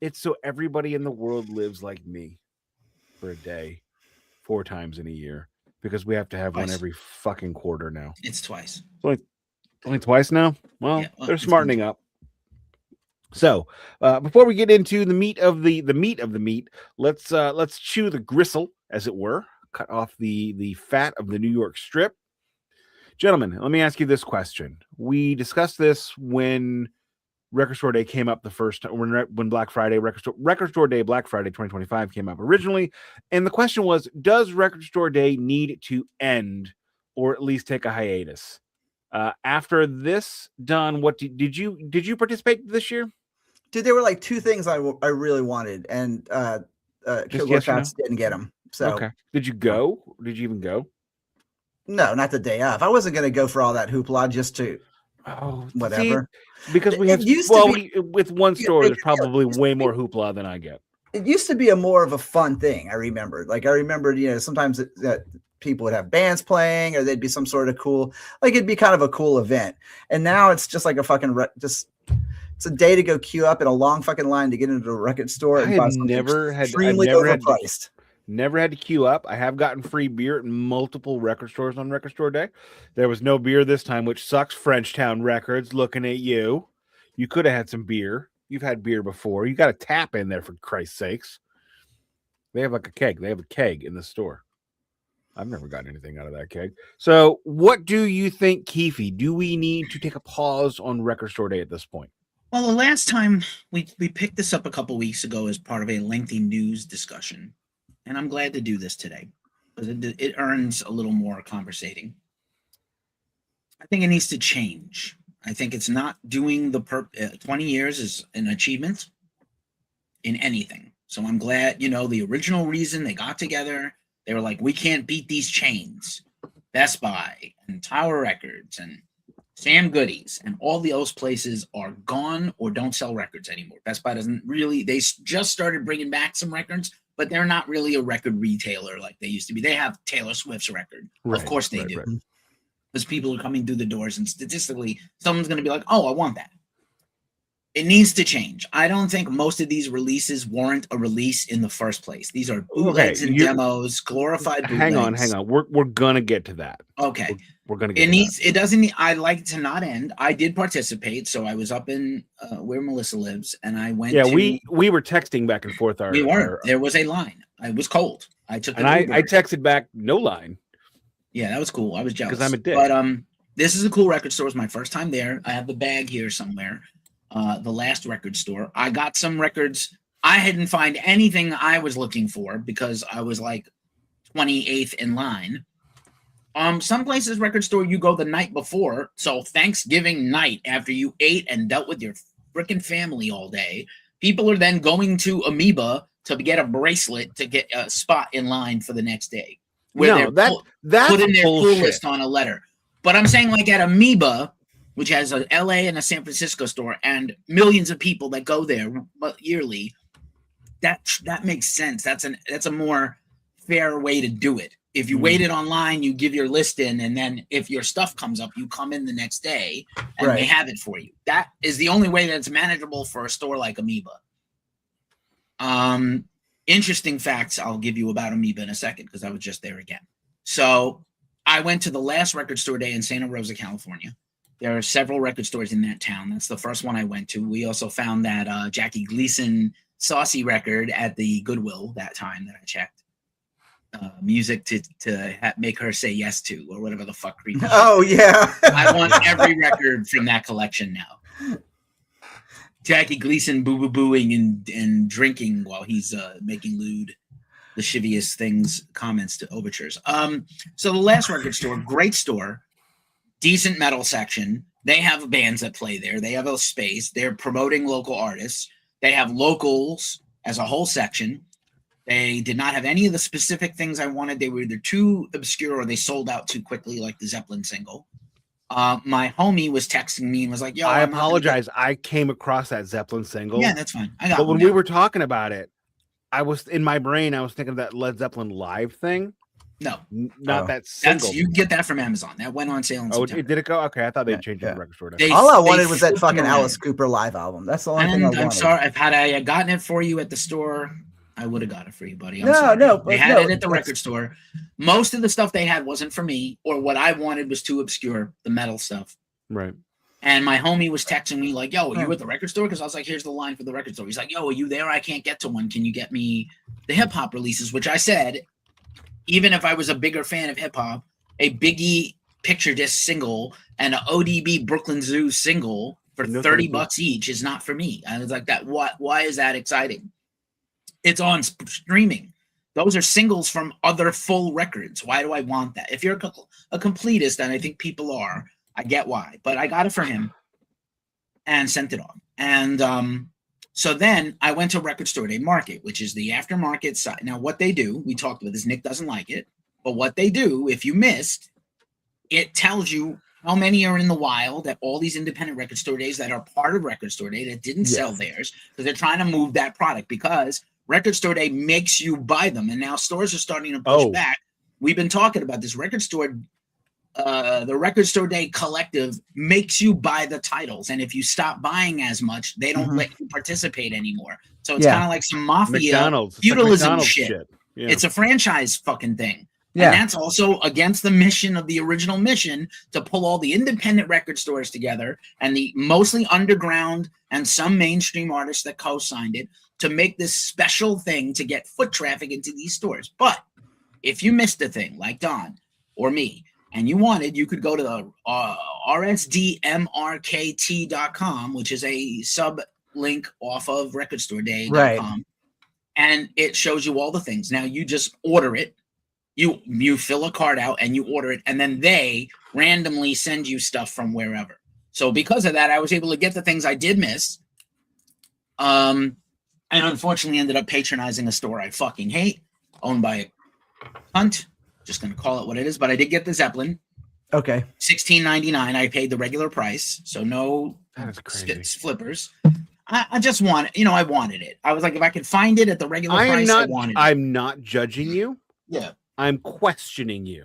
It's so everybody in the world lives like me for a day, 4 times in a year. Because we have to have one every fucking quarter now. It's twice. Only twice now? Well, they're smartening up. So before we get into the meat of the meat, let's chew the gristle, as it were. Cut off the fat of the New York strip. Gentlemen, let me ask you this question. We discussed this when Record Store Day came up the first time, when Black Friday, Record Store Day, Black Friday 2025 came up originally. And the question was, does Record Store Day need to end or at least take a hiatus? After this done, what did you participate this year? Dude, there were like 2 things I really wanted, and Workouts didn't get them. So okay. Did you go? Did you even go? No, not the day of. I wasn't going to go for all that hoopla just to whatever. See, because we have with one store, there's probably way more hoopla than I get. It used to be more of a fun thing. I remember, sometimes people would have bands playing, or they'd be some sort of cool, it'd be kind of a cool event. And now it's just like a fucking it's a day to go queue up in a long fucking line to get into a record store. And buy something extremely overpriced. Never had to queue up. I have gotten free beer at multiple record stores on Record Store Day. There was no beer this time, which sucks. Frenchtown Records, looking at you. You could have had some beer. You've had beer before. You got a tap in there, for Christ's sakes. They have like a keg. They have a keg in the store. I've never gotten anything out of that keg. So what do you think, Keefy? Do we need to take a pause on Record Store Day at this point? Well, the last time we picked this up a couple weeks ago as part of a lengthy news discussion. And I'm glad to do this today because it earns a little more conversating. I think it needs to change. I think it's not doing 20 years is an achievement in anything. So I'm glad, the original reason they got together, they were like, we can't beat these chains. Best Buy and Tower Records and Sam Goodies and all those places are gone or don't sell records anymore. Best Buy doesn't really, they just started bringing back some records, but they're not really a record retailer like they used to be. They have Taylor Swift's record. Right, of course they do. Right. Because people are coming through the doors and statistically, someone's going to be like, oh, I want that. It needs to change. I don't think most of these releases warrant a release in the first place. These are bootlegs and demos, glorified bootlegs. Hang on. We're going to get to that. Okay. We're going to get to that. It doesn't, I'd like it to not end. I did participate. So I was up in where Melissa lives and I went we were texting back and forth. There was a line. It was cold. I took and I texted back, no line. Yeah, that was cool. I was jealous. Because I'm a dick. But this is a cool record store. It was my first time there. I have the bag here somewhere. The last record store. I got some records. I didn't find anything I was looking for because I was like 28th in line. Some places record store you go the night before. So Thanksgiving night after you ate and dealt with your freaking family all day, people are then going to Amoeba to get a bracelet to get a spot in line for the next day. Where that's put in their pull list on a letter. But I'm saying like at Amoeba, which has a LA and a San Francisco store and millions of people that go there yearly, that makes sense. That's a more fair way to do it. If you waited online, you give your list in, and then if your stuff comes up, you come in the next day and they have it for you. That is the only way that's manageable for a store like Amoeba. Interesting facts I'll give you about Amoeba in a second because I was just there again. So I went to the last record store day in Santa Rosa, California. There are several record stores in that town. That's the first one I went to. We also found that Jackie Gleason Saucy record at the Goodwill that time that I checked. Music to make her say yes to, or whatever the fuck. Oh, yeah. I want every record from that collection now. Jackie Gleason boo-boo-booing and drinking while he's making lewd, lascivious things, comments to overtures. So the last record store, great store. Decent metal section. They have bands that play there. They have a space. They're promoting local artists. They have locals as a whole section. They did not have any of the specific things I wanted. They were either too obscure or they sold out too quickly, like the Zeppelin single. My homie was texting me and was like, yo, I apologize. I came across that Zeppelin single. Yeah, that's fine. I got But when we were talking about it, I was in my brain, I was thinking of that Led Zeppelin live thing. No, not that single. You get that from Amazon. That went on sale in September. Did it go? Okay, I thought they changed the record store. All I wanted was that fucking Alice Cooper live album. That's the only thing I wanted. I'm sorry. If I had gotten it for you at the store, I would have got it for you, buddy. No. They had it at the record store. Most of the stuff they had wasn't for me, or what I wanted was too obscure, the metal stuff. Right. And my homie was texting me like, yo, are you at the record store? Because I was like, here's the line for the record store. He's like, yo, are you there? I can't get to one. Can you get me the hip hop releases? Which I said, even if I was a bigger fan of hip hop, a Biggie picture disc single and an ODB Brooklyn Zoo single for $30 each is not for me. I was like, that. Why is that exciting? It's on streaming. Those are singles from other full records. Why do I want that? If you're a completist, and I think people are, I get why. But I got it for him and sent it off. And so then I went to Record Store Day Market, which is the aftermarket side. Now, what they do, we talked about this, Nick doesn't like it, but what they do, if you missed, it tells you how many are in the wild at all these independent record store days that are part of Record Store Day that didn't sell theirs, because they're trying to move that product, because Record Store Day makes you buy them. And now stores are starting to push back. We've been talking about this record store. The Record Store Day Collective makes you buy the titles, and if you stop buying as much, they don't let you participate anymore. So it's kind of like some mafia feudalism shit. Yeah. It's a franchise fucking thing. Yeah. And that's also against the mission of the original mission to pull all the independent record stores together and the mostly underground and some mainstream artists that co-signed it to make this special thing to get foot traffic into these stores. But if you missed a thing like Don or me, and you wanted, you could go to the RSDMRKT.com, which is a sub link off of recordstoreday.com. Right. And it shows you all the things. Now you just order it. You fill a card out and you order it, and then they randomly send you stuff from wherever. So because of that, I was able to get the things I did miss. And unfortunately ended up patronizing a store I fucking hate, owned by a cunt. Just going to call it what it is, but I did get the Zeppelin. Okay. $16.99. I paid the regular price, so no flippers. I just want it. I wanted it. I was like, if I could find it at the regular price, I wanted it. I'm not judging you. Yeah. I'm questioning you.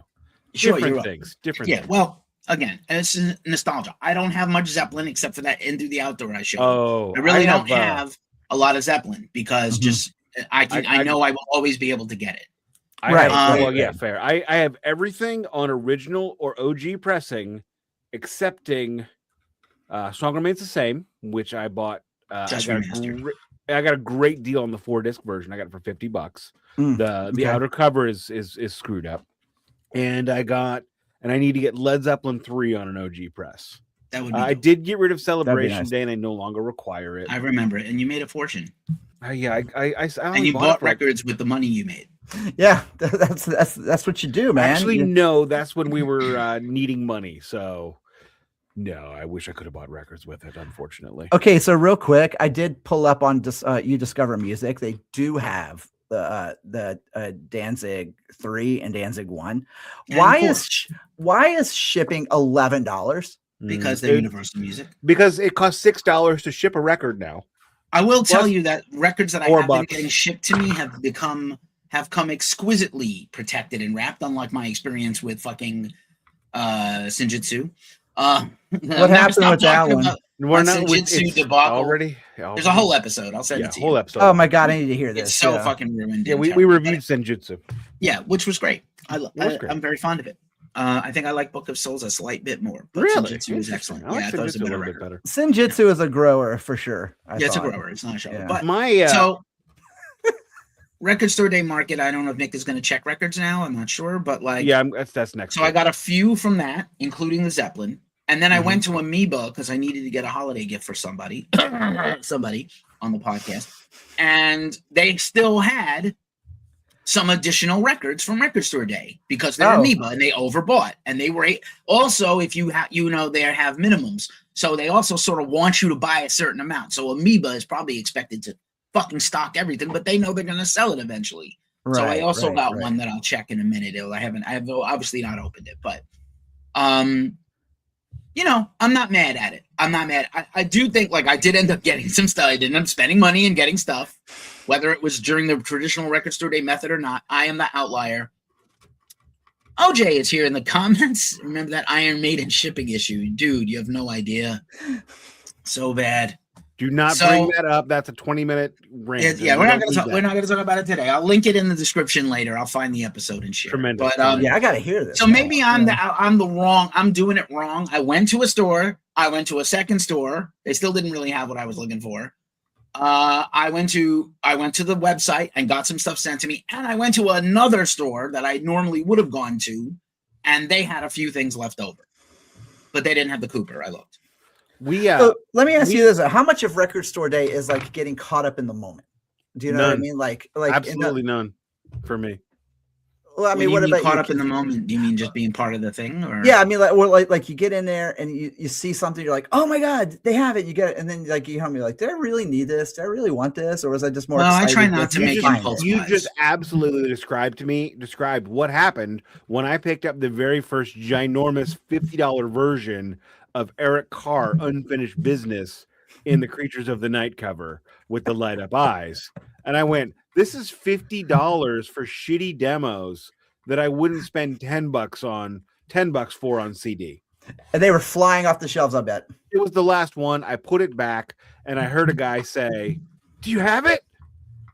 Sure, different things. Yeah. Well, again, it's nostalgia. I don't have much Zeppelin except for that Into the Outdoor I showed. Oh, I really don't have a lot of Zeppelin because just I know I will always be able to get it. Right. Fair. I have everything on original or OG pressing, excepting Song Remains the Same, which I bought. I got a great deal on the 4-disc version. I got it for $50. The outer cover is screwed up, and I need to get Led Zeppelin 3 on an OG press. That would be I did get rid of Celebration Day, and I no longer require it. I remember it, and you made a fortune. Yeah, I and you bought records with the money you made. Yeah, that's what you do, man. Actually, no, that's when we were needing money. So, no, I wish I could have bought records with it. Unfortunately. Okay, so real quick, I did pull up on You Discover Music. They do have the Danzig 3 and Danzig 1. Why is shipping $11? Because they're Universal Music. Because it costs $6 to ship a record now. I will tell you that records that I have been getting shipped to me have come exquisitely protected and wrapped, unlike my experience with fucking Senjutsu. What happened with that one? We're not already. There's a whole episode. I'll send it to you. Whole episode. Oh my god, I need to hear this. It's so fucking ruined. Yeah, we reviewed Senjutsu. Yeah, which was great. I'm very fond of it. I think I like Book of Souls a slight bit more. But really? Senjutsu is excellent. I thought it was a better record. Senjutsu is a grower for sure. It's a grower. It's not a show. Yeah. But so Record Store Day Market. I don't know if Nick is going to check records now. I'm not sure, but that's next. So I got a few from that, including the Zeppelin, and then I went to Amoeba because I needed to get a holiday gift for somebody on the podcast, and they still had some additional records from Record Store Day because they're Amoeba and they overbought, and they were also, if you have, they have minimums, so they also sort of want you to buy a certain amount. So Amoeba is probably expected to fucking stock everything, but they know they're going to sell it eventually. Right, so I also got one that I'll check in a minute. I have obviously not opened it, but I'm not mad at it. I'm not mad. I do think, like, I did end up getting some stuff. I did end up spending money and getting stuff, whether it was during the traditional Record Store Day method or not. I am the outlier. OJ is here in the comments. Remember that Iron Maiden shipping issue? Dude, you have no idea. So bad. Do not bring that up. That's a 20-minute rant. Yeah, we're not going to talk about it today. I'll link it in the description later. I'll find the episode and share. Tremendous. But I got to hear this. So maybe I'm doing it wrong. I went to a store. I went to a second store. They still didn't really have what I was looking for. I went to the website and got some stuff sent to me, and I went to another store that I normally would have gone to, and they had a few things left over, but they didn't have the Cooper. I looked. So let me ask you this: how much of Record Store Day is like getting caught up in the moment? Do you know what I mean? Like absolutely none for me. Well, I mean, what about caught up in the moment? Do you mean just being part of the thing? Or? Yeah, I mean, like you get in there and you see something, you're like, oh my god, they have it. You get it, and then like you tell me, like, do I really need this? Do I really want this? Or was I just more? No, I try not to make impulse buys. You just absolutely described what happened when I picked up the very first ginormous $50 version of Eric Carr Unfinished Business in the Creatures of the Night cover with the light up eyes, and I went, this is $50 for shitty demos that I wouldn't spend $10 for on CD. And they were flying off the shelves, I bet. It was the last one. I put it back, and I heard a guy say, do you have it?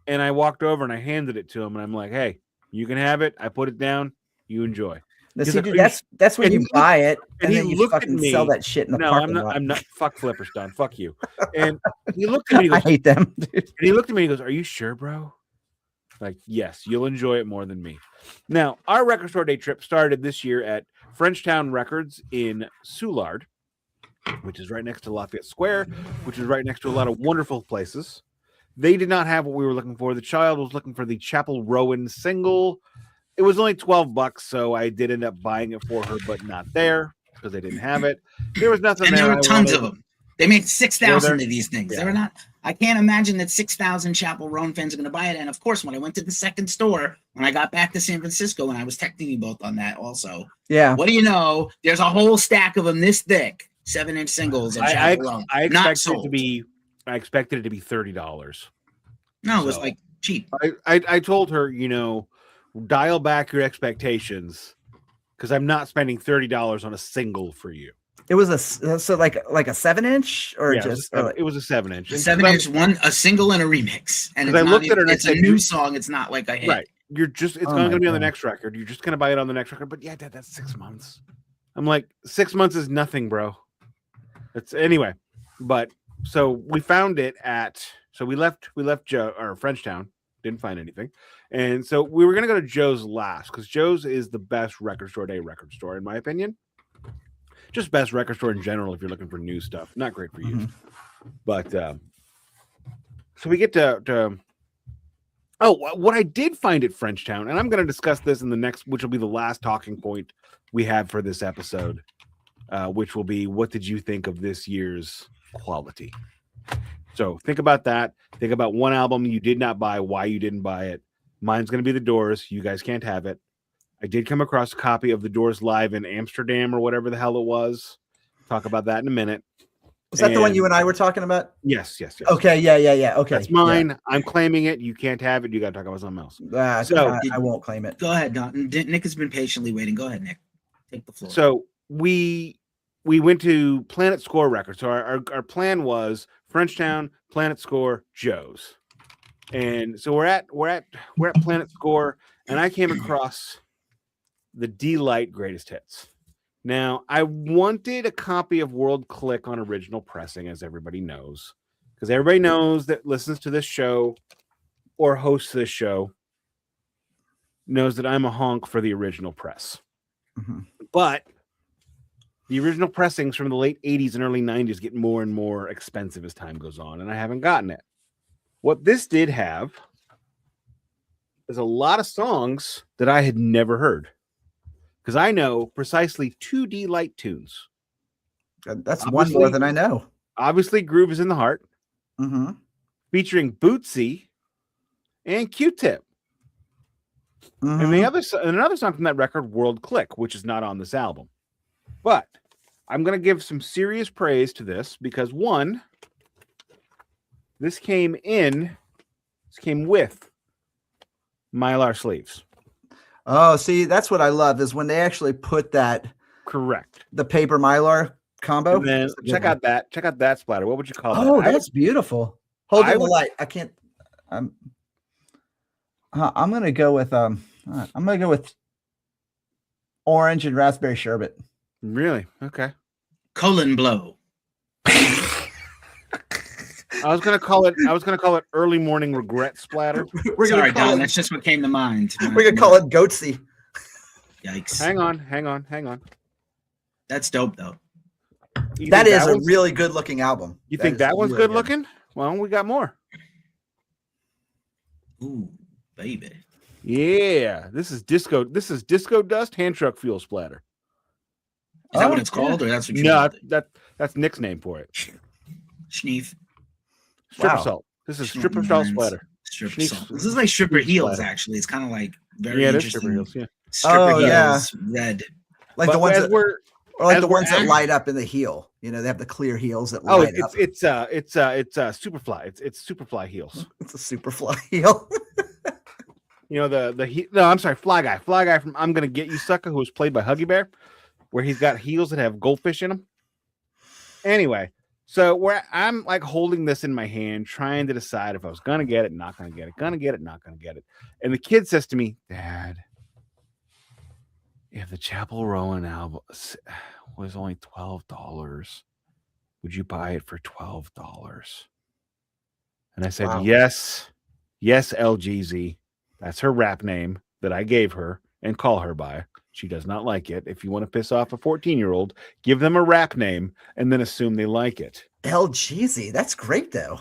And I walked over and I handed it to him, and I'm like, hey, you can have it. I put it down. You enjoy. See, dude, that's when you buy it, and then you fucking sell that shit in the parking lot. I'm not. Fuck Flippers, Don. Fuck you. And he looked at me. He goes, I hate them, dude. And he looked at me. He goes, are you sure, bro? Like, yes, you'll enjoy it more than me. Now, our Record Store Day trip started this year at Frenchtown Records in Soulard, which is right next to Lafayette Square, which is right next to a lot of wonderful places. They did not have what we were looking for. The child was looking for the Chapel Rowan single. It was only $12, so I did end up buying it for her, but not there because they didn't have it. There was nothing and there. There were tons of them. They made 6,000 of these things. Yeah. They were not. I can't imagine that 6,000 Chapel Roan fans are going to buy it. And of course, when I went to the second store, when I got back to San Francisco, and I was texting you both on that also. Yeah. What do you know? There's a whole stack of them this thick, 7-inch singles. I expected it to be $30. No, it was like cheap. I told her, dial back your expectations because I'm not spending $30 on a single for you. It was a 7-inch or just it was a 7-inch. A 7-inch, a single and a remix. And I looked at her and it's a new song. It's not like a hit. Right. It's going to be on the next record. You're just going to buy it on the next record. But yeah, Dad, that's 6 months. I'm like, 6 months is nothing, bro. It's anyway. But so we found it we left Frenchtown, didn't find anything. And so we were going to go to Joe's last because Joe's is the best Record Store Day record store, in my opinion. Just best record store in general if you're looking for new stuff. Not great for you. But so we get to what I did find at Frenchtown, and I'm going to discuss this in the next, which will be the last talking point we have for this episode, which will be, what did you think of this year's quality? So think about that. Think about one album you did not buy, why you didn't buy it. Mine's going to be The Doors. You guys can't have it. I did come across a copy of The Doors live in Amsterdam or whatever the hell it was. Talk about that in a minute. Was that the one you and I were talking about? Yes. Okay, yeah. Okay. That's mine. Yeah. I'm claiming it. You can't have it. You got to talk about something else. I won't claim it. Go ahead, Don. Nick has been patiently waiting. Go ahead, Nick. Take the floor. So we went to Planet Score Records. So our plan was Frenchtown, Planet Score, Joe's. And so we're at Planet Score, and I came across the Dee-Lite Greatest Hits. Now, I wanted a copy of World Click on original pressing, as everybody knows, because everybody knows that listens to this show or hosts this show knows that I'm a honk for the original press. Mm-hmm. But the original pressings from the late 80s and early 90s get more and more expensive as time goes on, and I haven't gotten it. What this did have is a lot of songs that I had never heard because I know precisely 2 Dee-Lite tunes. That's one more than I know. Obviously, Groove is in the Heart, featuring Bootsy and Q-Tip. And another song from that record, World Click, which is not on this album. But I'm going to give some serious praise to this because, one, this came with mylar sleeves. Oh, see, that's what I love is when they actually put that. Correct. The paper mylar combo. And then check out that splatter. What would you call that? Oh, that's beautiful. Hold on the light. I can't. I'm gonna go with orange and raspberry sherbet. Really? Okay. Colon blow. I was gonna call it early morning regret splatter. Sorry, Don. That's just what came to mind. We're gonna call it goatsy. Yikes. Hang on. That's dope though. That is a really good looking album. You think that one's good looking? Well, we got more. Ooh, baby. Yeah. This is disco dust hand truck fuel splatter. Is that what it's called, or that's what you called it? That's Nick's name for it. Schneef. Stripper salt. This is stripper salt splatter. Stripper salt. This is like stripper heels, actually. It's kind of like very interesting. Stripper heels, yeah. Stripper heels, red. Like the ones the ones that light up in the heel. You know, they have the clear heels that light up. It's Superfly. It's Superfly heels. It's a Superfly heel. You know I'm sorry, Fly Guy. Fly Guy from I'm Gonna Get You Sucker, who was played by Huggy Bear, where he's got heels that have goldfish in them. Anyway, so where I'm like holding this in my hand, trying to decide if I was gonna get it, not gonna get it, gonna get it, not gonna get it. And the kid says to me, Dad, if the Chapel Rowan album was only $12, would you buy it for $12? And I said, wow. Yes, LGZ. That's her rap name that I gave her and call her by. She does not like it. If you want to piss off a 14-year-old, give them a rap name and then assume they like it. LGZ. That's great, though.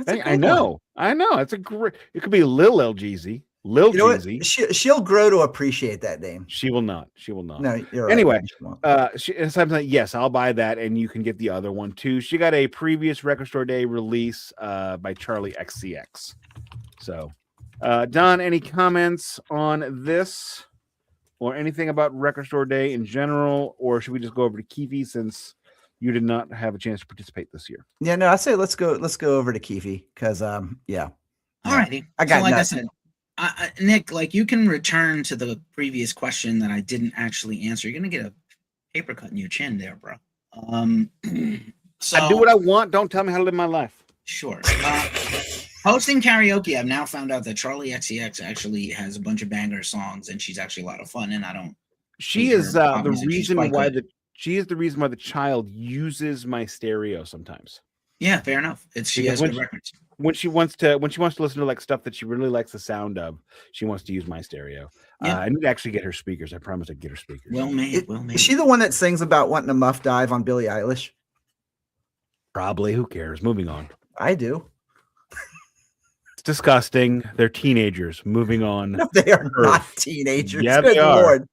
I know. It's a great. It could be Lil LGZ. Lil Jeezy. She'll grow to appreciate that name. She will not. No, you're right. Anyway, sometimes like, yes, I'll buy that, and you can get the other one too. She got a previous Record Store Day release by Charlie XCX. So, Don, any comments on this or anything about Record Store Day in general, or should we just go over to Keefy since you did not have a chance to participate this year? Yeah, no, I say let's go over to Keefy because yeah. All righty. I got like I said. Nick, like you can return to the previous question that I didn't actually answer. You're gonna get a paper cut in your chin there, bro. So I do what I want. Don't tell me how to live my life. Sure. Hosting karaoke, I've now found out that Charlie XCX actually has a bunch of banger songs, and she's actually a lot of fun. And I don't. She is the reason why she is the reason why the child uses my stereo sometimes. Yeah, fair enough. She has good records. When she wants to listen to like stuff that she really likes the sound of, she wants to use my stereo. Yeah. I need to actually get her speakers. I promise I'd get her speakers. Well made. Is she the one that sings about wanting a muff dive on Billie Eilish? Probably. Who cares? Moving on. I do. It's disgusting. They're teenagers. Moving on. No, they are not teenagers. Yeah, they are. Lord.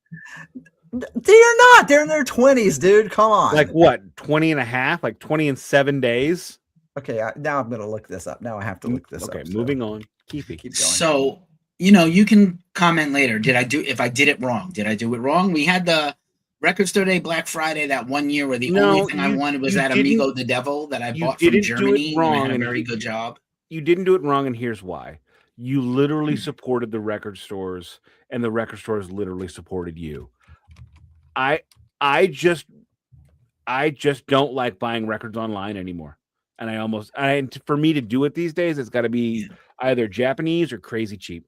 They are not. They're in their 20s, dude. Come on. Like what? 20 and a half? Like 20 and 7 days? Okay, now I'm going to look this up. Now I have to look this up. Okay, moving on. Keep going. So, you can comment later. If I did it wrong? Did I do it wrong? We had the Record Store Day Black Friday that one year where the only thing I wanted was that Amigo the Devil that I bought from Germany. And I had a very good job. You didn't do it wrong, and here's why. You literally supported the record stores, and the record stores literally supported you. I just don't like buying records online anymore. And for me to do it these days, it's got to be either Japanese or crazy cheap.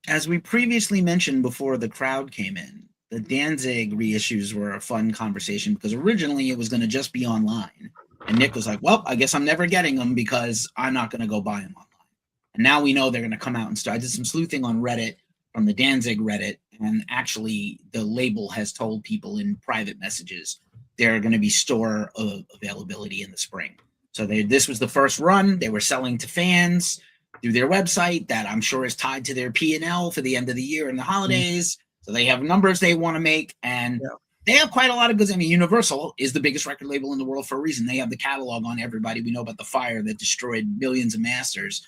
As we previously mentioned before the crowd came in, the Danzig reissues were a fun conversation because originally it was going to just be online. And Nick was like, well, I guess I'm never getting them because I'm not going to go buy them online. And now we know they're going to come out and start. I did some sleuthing on Reddit from the Danzig Reddit. And actually the label has told people in private messages they're going to be store availability in the spring. So this was the first run. They were selling to fans. through their website that I'm sure is tied to their P&L for the end of the year and the holidays. So they have numbers they want to make, and they have quite a lot of goods. I mean, Universal is the biggest record label in the world for a reason. They have the catalog on everybody. We know about the fire that destroyed millions of masters.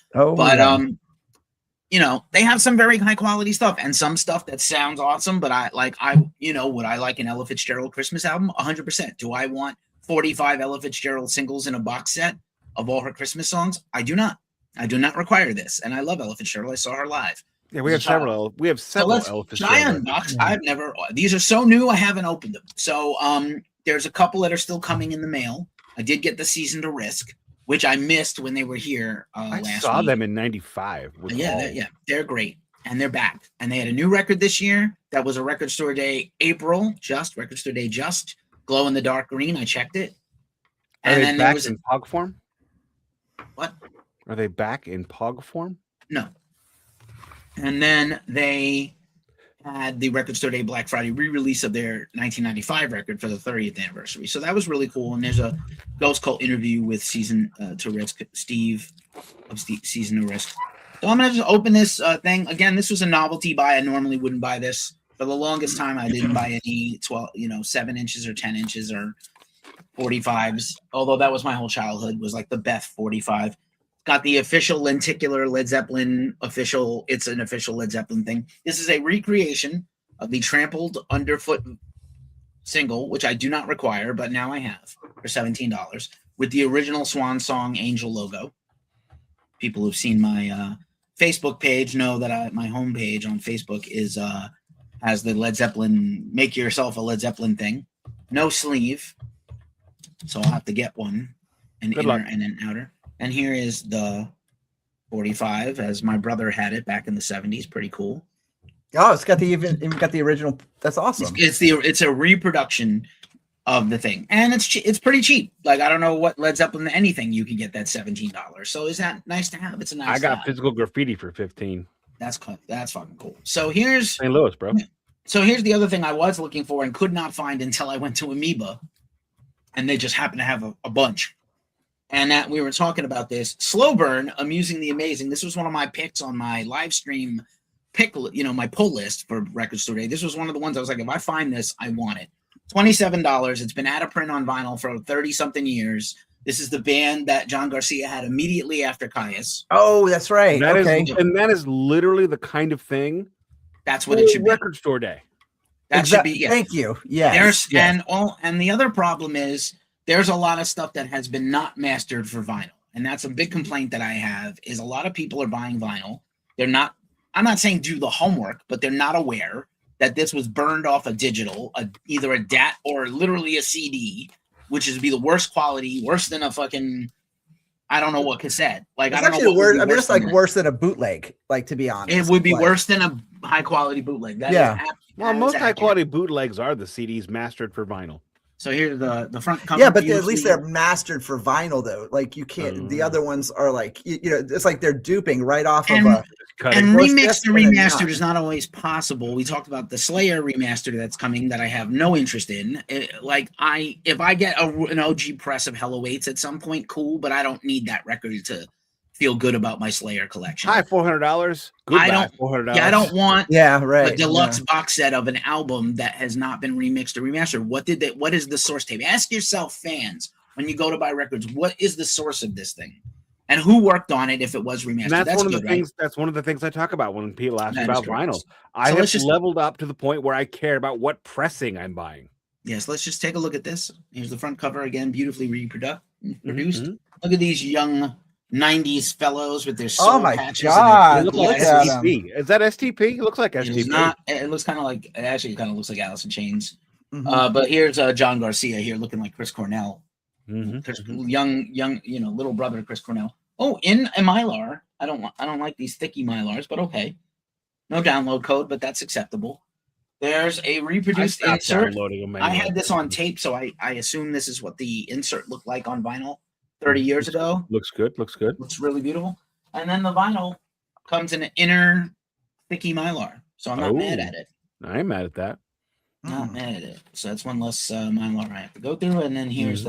You know, they have some very high quality stuff and some stuff that sounds awesome. But would I like an Ella Fitzgerald Christmas album? 100%. Do I want 45 Ella Fitzgerald singles in a box set of all her Christmas songs? I do not. I do not require this. And I love Ella Fitzgerald. I saw her live. Yeah, we have several. We have several Ella Fitzgerald. Should I unbox? I've never. These are so new. I haven't opened them. So there's a couple that are still coming in the mail. I did get the Season to Risk, which I missed when they were here last week. I saw them in '95. They're great, and they're back. And they had a new record this year. That was a Record Store Day Record Store Day glow in the dark green. I checked it. And then back in POG form? What? Are they back in POG form? No. And then they had the Record Store Day Black Friday re-release of their 1995 record for the 30th anniversary. So that was really cool. And there's a Ghost Cult interview with Season to Risk, Steve of Season to Risk. So I'm going to just open this thing. Again, this was a novelty buy. I normally wouldn't buy this. For the longest time, I didn't buy any 7 inches or 10 inches or 45s. Although that was my whole childhood, was like the Beth 45. Got the official lenticular Led Zeppelin it's an official Led Zeppelin thing. This is a recreation of the Trampled Underfoot single, which I do not require, but now I have for $17 with the original Swan Song Angel logo. People who've seen my Facebook page know that my homepage on Facebook has the Led Zeppelin, make yourself a Led Zeppelin thing. No sleeve. So I'll have to get one, an inner and an outer. And here is the 45, as my brother had it back in the 70s. Pretty cool. Oh, it's got even got the original. That's awesome. It's a reproduction of the thing, and it's pretty cheap. Like, I don't know what Led Zeppelin anything you can get that $17. So is that nice to have? It's a nice. I got Physical Graffiti for 15. That's fucking cool. So here's St. Louis, bro. So here's the other thing I was looking for and could not find until I went to Amoeba, and they just happened to have a bunch. And that we were talking about this Slow Burn, Amusing the Amazing. This was one of my picks on my live stream my pull list for Record Store Day. This was one of the ones I was like, if I find this, I want it. $27. It's been out of print on vinyl for 30-something years. This is the band that John Garcia had immediately after Caius. Oh, that's right. That is literally the kind of thing. That's what it should be. Record Store Day. That should be. Yeah. Thank you. Yeah. And the other problem is there's a lot of stuff that has been not mastered for vinyl. And that's a big complaint that I have is a lot of people are buying vinyl. I'm not saying do the homework, but they're not aware that this was burned off a digital, either a DAT or literally a CD, which is be the worst quality, worse than a fucking, I don't know what cassette. Like, it's I don't know what worse. I mean, it's like worse than a bootleg, like, to be honest. It would be worse than a high quality bootleg. Most high quality bootlegs are the CDs mastered for vinyl. So here's the front cover. Yeah, but at least they're mastered for vinyl, though. Like, you can't. The other ones are like, it's like they're duping right off of a. And remixed and remastered is not always possible. We talked about the Slayer remaster that's coming that I have no interest in. If I get an OG press of Hello 8s at some point, cool. But I don't need that record to feel good about my Slayer collection. Hi, $400. Goodbye, $400. Yeah, I don't want a deluxe box set of an album that has not been remixed or remastered. What is the source tape? Ask yourself, fans, when you go to buy records, what is the source of this thing? And who worked on it if it was remastered? And that's one of the things. Right? That's one of the things I talk about when people ask about vinyl. I have leveled up to the point where I care about what pressing I'm buying. Yes, let's just take a look at this. Here's the front cover again, beautifully produced. Mm-hmm. Look at these young 90s fellows with their soul patches. God, they look like STP. Is that STP? It looks like STP. It's not. It looks kind of like. It actually kind of looks like Alice in Chains. Mm-hmm. But here's John Garcia here, looking like Chris Cornell. Mm-hmm. Young, little brother Chris Cornell. Oh, in a mylar. I don't like these thicky mylars, but okay. No download code, but that's acceptable. There's a reproduced insert. I had this on tape, so I assume this is what the insert looked like on vinyl 30 years ago. Looks good. Looks really beautiful. And then the vinyl comes in an inner thicky mylar, so I'm not mad at it. I ain't mad at that. Not mad at it. So that's one less mylar I have to go through. And then here's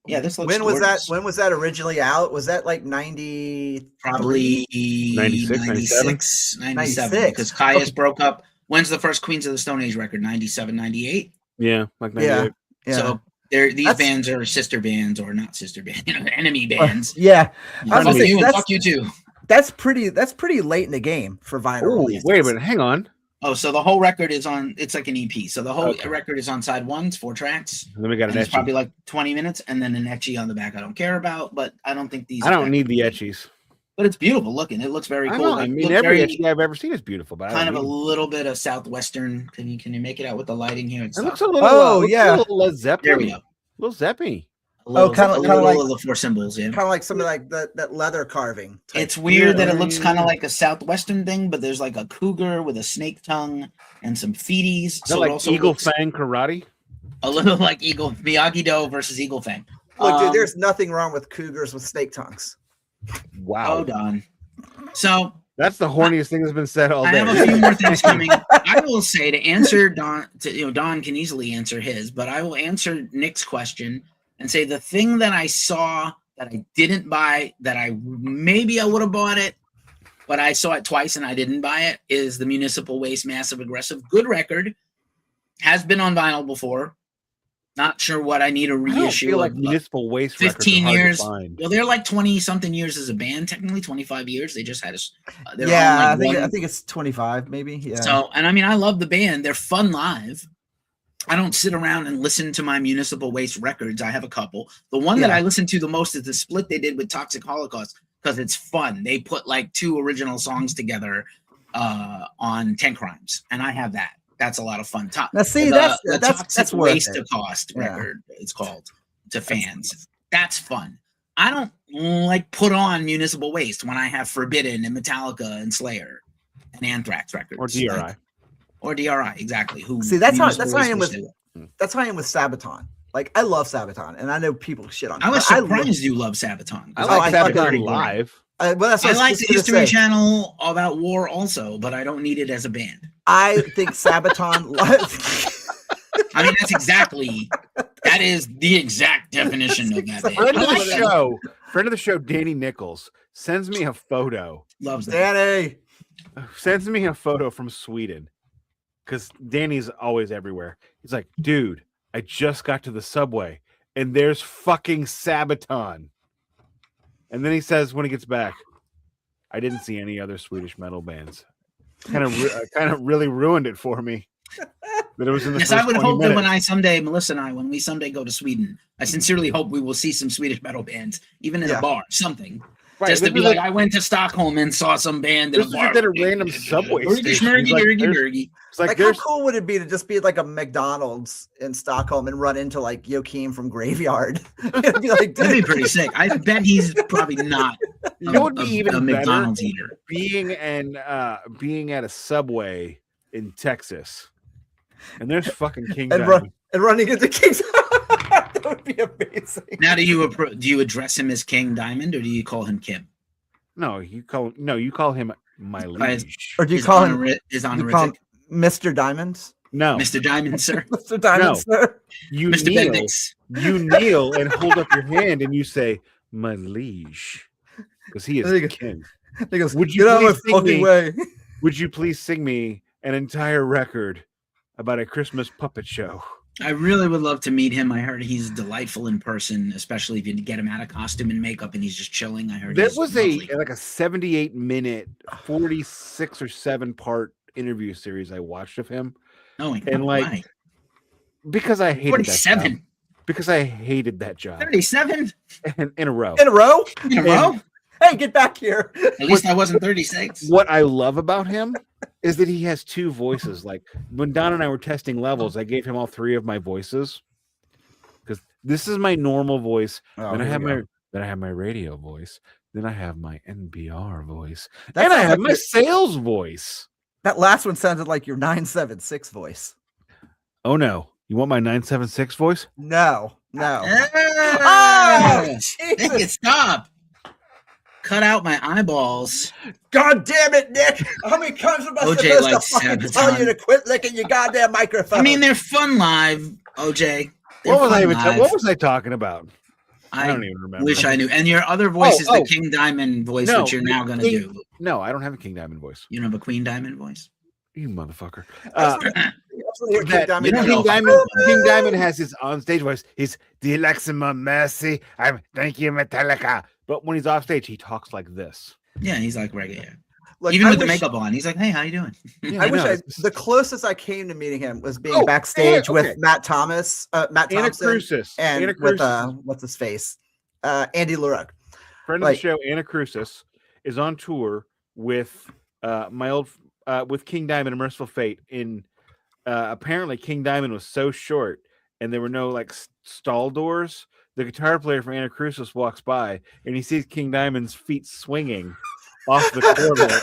Yeah, this looks When was gorgeous. that? When was that originally out? Was that like 90? Probably 96, 97, because Caius broke up. When's the first Queens of the Stone Age record? 97, 98? Yeah, like 98. Yeah. So these bands are sister bands, or not sister bands, enemy bands. Yeah. Fuck you and fuck you too. That's pretty late in the game for vinyl. Oh, wait a minute, hang on. Oh, so the whole record is on, it's like an EP. So the whole record is on side 1, it's 4 tracks. And then we got an It's etchy. probably like 20 minutes, and then an etchy on the back I don't care about, but I don't think these. I don't need the etchies. But it's beautiful looking. It looks very cool. I mean, every etchy I've ever seen is beautiful, but kind of a little bit of Southwestern. Can you make it out with the lighting here? It looks a little. A little Led Zeppelin. There we go. Little Zeppy. Kind of like the 4 symbols, yeah. Kind of like something like that leather carving. It's weird that it looks kind of like a Southwestern thing, but there's like a cougar with a snake tongue and some feeties. So like Eagle Fang karate? A little like Miyagi-Do versus Eagle Fang. Look, dude, there's nothing wrong with cougars with snake tongues. Wow. Hold on. So that's the horniest thing that's been said all day. I have a few more things coming. I will say to answer Don. Don can easily answer his, but I will answer Nick's question and say the thing that I saw that I didn't buy, that I would have bought it, but I saw it twice and I didn't buy it, is the Municipal Waste Massive Aggressive. Good record. Has been on vinyl before. Not sure what I need a reissue. I don't feel like Municipal Waste 15 years. Well, they're like 20 something years as a band, technically 25 years. They just had I think it's 25 maybe. Yeah. So, and I mean, I love the band. They're fun live. I don't sit around and listen to my Municipal Waste records. I have a couple. The one that I listen to the most is the split they did with Toxic Holocaust, because it's fun. They put like 2 original songs together on 10 Crimes, and I have that. That's a lot of fun. Now, see, that's Toxic Waste to Cost record. It's called to fans. That's fun. I don't like put on Municipal Waste when I have Forbidden and Metallica and Slayer and Anthrax records or DRI. Or DRI, exactly. That's how I am with Sabaton. Like, I love Sabaton, and I know people shit on me. I was surprised you love Sabaton. I like Sabaton live. I like the History Channel about war also, but I don't need it as a band. I think Sabaton. That is the exact definition of that band. Friend of the show, Danny Nichols, sends me a photo. Loves that. Danny. Sends me a photo from Sweden. Because Danny's always everywhere. He's like, dude, I just got to the subway and there's fucking Sabaton. And then he says when he gets back, I didn't see any other Swedish metal bands. Kind of really ruined it for me. That it was in the Yes, I would hope that when Melissa and I, when we someday go to Sweden, I sincerely hope we will see some Swedish metal bands, even in a bar, something. Right, just to be like, I went to Stockholm and saw some band in a bar. At a random subway station. It's like how cool would it be to just be like a McDonald's in Stockholm and run into like Joachim from Graveyard? It'd be like, that'd be pretty sick. I bet he's probably not. You know what would be even a McDonald's better? Eater. Being at a subway in Texas, and there's fucking King and running into King. That would be amazing. Now, do you address him as King Diamond, or do you call him Kim? No, you call him my liege. Or do you call him Mr. Diamond? No, Mr. Diamond, sir. Mr. Diamond, sir. You Mr. kneel. Bendix. You kneel and hold up your hand and you say, "My liege," because he is the king. He goes, would you Would you please sing me an entire record about a Christmas puppet show? I really would love to meet him. I heard he's delightful in person, especially if you get him out of costume and makeup and he's just chilling. I heard that was a 78-minute, 46 or 7 part interview series I watched of him. Oh, and why? Because I hated 47. that job. Because I hated that job. 37 in a row. In a row? In a row? Hey, get back here. At least I wasn't 36. What I love about him is that he has 2 voices. Like when Don and I were testing levels, I gave him all 3 of my voices because this is my normal voice. Then I have my radio voice. Then I have my NPR voice. And I have my sales voice. That last one sounded like your 976 voice. Oh no. You want my 976 voice? No. Oh, make it stop. Cut out my eyeballs. God damn it, Nick. How many times am I supposed to fucking tell you to quit licking your goddamn microphone? I mean, they're fun live, OJ. What was I talking about? I don't even remember. Wish I knew. And your other voice is the oh. King Diamond voice, No, which you're now going to do. No, I don't have a King Diamond voice. You don't have a Queen Diamond voice? You motherfucker. King Diamond has his on-stage voice. He's the Alexima Mercy. I'm thank you, Metallica. But when he's off stage, he talks like this. Yeah, he's like regular. Look, even with the makeup on, he's like, "Hey, how you doing?" Yeah, the closest I came to meeting him was being backstage with Matt Thompson, and with what's his face, Andy LaRocque. Friend of the show, Anna Crucis, is on tour with my old with King Diamond and Merciful Fate. In apparently, King Diamond was so short, and there were no like stall doors. The guitar player for Anna Crucis walks by, and he sees King Diamond's feet swinging off the cornet.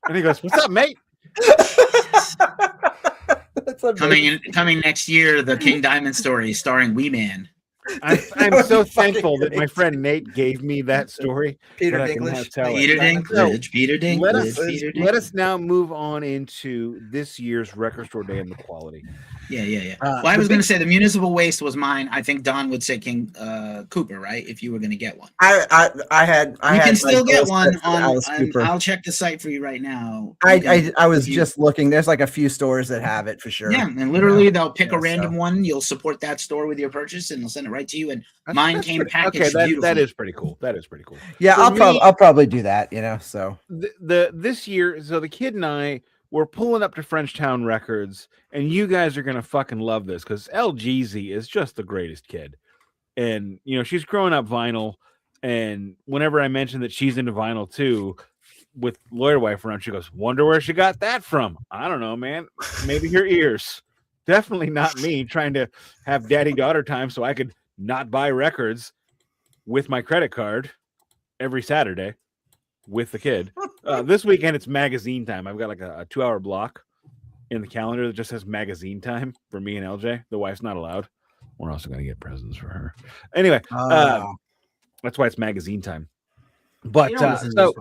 And he goes, "What's up, mate?" Coming next year, the King Diamond story starring Wee Man. I'm so thankful that my friend Nate gave me that story. Peter Dinklage. Let us now move on into this year's Record Store Day and the quality. Yeah. Well, I was going to say the municipal waste was mine. I think Don would say King Cooper, right? If you were going to get one, I can still get one on. I'll check the site for you right now. I was just looking. There's like a few stores that have it for sure. Yeah, and literally they'll pick a random one. You'll support that store with your purchase, and they'll send it right to you. And mine came packaged. Okay, that is pretty cool. Yeah, I'll probably do that. So this year, so the kid and I. We're pulling up to Frenchtown Records, and you guys are going to fucking love this because LGZ is just the greatest kid. And, she's growing up vinyl, and whenever I mention that she's into vinyl too, with Lawyer Wife around, she goes, "Wonder where she got that from?" I don't know, man. Maybe her ears. Definitely not me trying to have daddy-daughter time so I could not buy records with my credit card every Saturday. With the kid. This weekend it's magazine time. I've got like a 2-hour block in the calendar that just says magazine time for me and LJ. The wife's not allowed. We're also going to get presents for her. Anyway, that's why it's magazine time. But you don't don't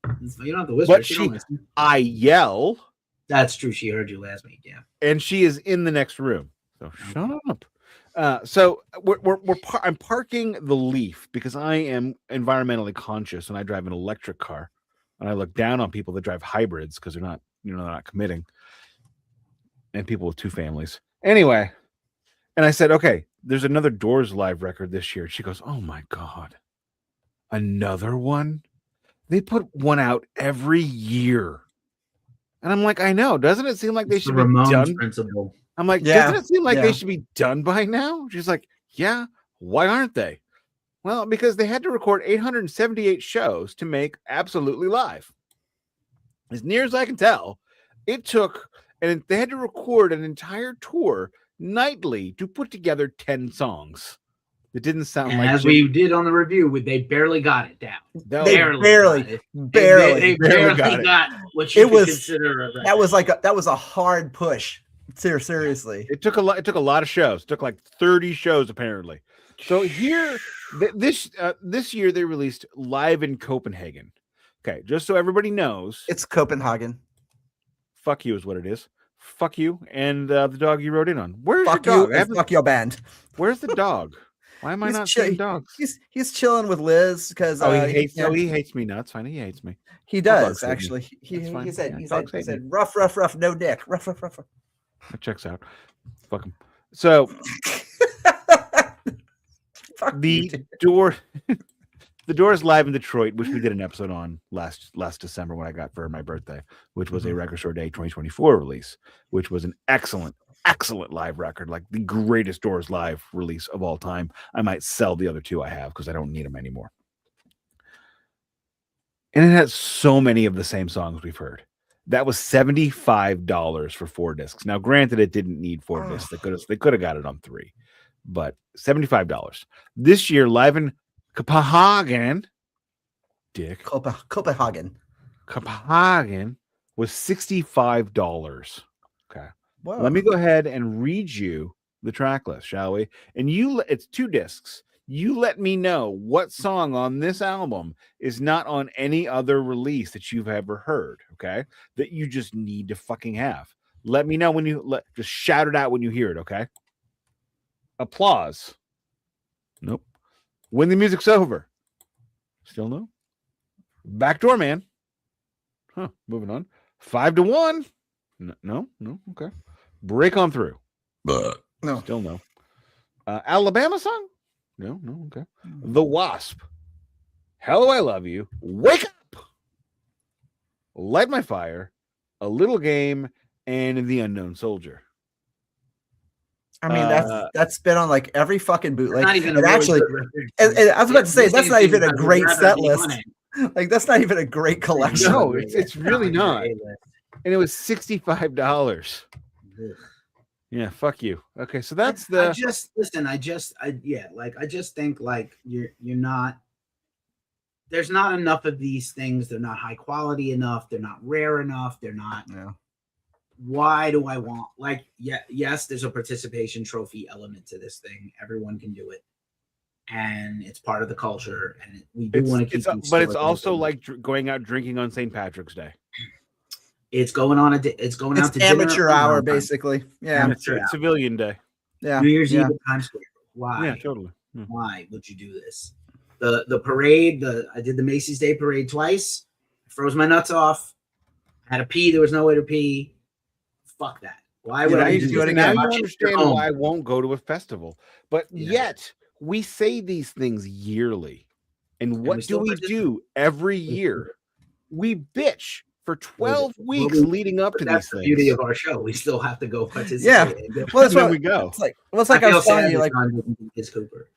have to whisper. But I yell. That's true. She heard you last week. Yeah. And she is in the next room. So shut up. So I'm parking the Leaf because I am environmentally conscious and I drive an electric car, and I look down on people that drive hybrids because they're not, they're not committing, and people with 2 families. Anyway, and I said, okay, there's another Doors live record this year. She goes, "Oh my God, another one? They put one out every year." And I'm like, I know. Doesn't it seem like they should be done? Principle. I'm like, doesn't it seem like they should be done by now? She's like, yeah. Why aren't they? Well, because they had to record 878 shows to make Absolutely Live. As near as I can tell, it took, and they had to record an entire tour nightly to put together 10 songs. It didn't sound like, as we did on the review, they barely got it down. They barely got what you could consider a record. That was a hard push. Seriously, it took a lot. It took a lot of shows. It took like 30 shows apparently. So here, this year they released Live in Copenhagen. Okay, just so everybody knows, it's Copenhagen. Fuck you is what it is. Fuck you and the dog you wrote in on. Where's fuck your dog? Fuck your band. Where's the dog? Why am I not seeing dogs? He's chilling with Liz because he hates me. No, it's fine. He hates me. He does actually. He said rough, no dick. Rough. That checks out. Fuck him. So the Doors live in Detroit, which we did an episode on last December when I got for my birthday, which was a Record Store Day 2024 release, which was an excellent live record, like the greatest Doors live release of all time. I might sell the other 2 I have because I don't need them anymore. And it has so many of the same songs we've heard. That was $75 for 4 discs. Now, granted, it didn't need 4 discs. They could have got it on 3, but $75 this year. Live in Copenhagen, Copenhagen was $65. Okay, wow. Let me go ahead and read you the track list, shall we? And it's 2 discs. You let me know what song on this album is not on any other release that you've ever heard, okay? That you just need to fucking have. Let me know when just shout it out when you hear it, okay? Applause. Nope. When the music's over. Still no. Backdoor Man. Huh. Moving on. 5-1. No. Okay. Break on Through. No. Still no. Alabama Song? No. Okay. The Wasp. Hello, I Love You. Wake Up. Light My Fire. A Little Game. And The Unknown Soldier. I mean, that's been on like every fucking bootleg. Not even actually, and I was about to say that's not even a great set list. Like that's not even a great collection. No, it's really not. And it was $65. Yeah, fuck you. Okay, so that's the. I just think like you're not. There's not enough of these things. They're not high quality enough. They're not rare enough. They're not. Yeah. Why do I want yes, there's a participation trophy element to this thing. Everyone can do it, and it's part of the culture. And we do want to keep. But it's also like going out drinking on St. Patrick's Day. It's going on it's going out to amateur dinner hour, basically. Yeah, it's civilian day. Yeah, New Year's Eve at Times Square. Why? Yeah, totally. Yeah. Why would you do this? The parade. I did the Macy's Day Parade twice. I froze my nuts off. I had to pee. There was no way to pee. Fuck that. Why would I do it again? Now you understand why I won't go to a festival. But yet we say these things yearly. And what do we do every year? We bitch for 12 weeks leading up to these things. That's the beauty of our show. We still have to go participate. Yeah. Well, that's where we go. It's like I was telling you, like is Cooper.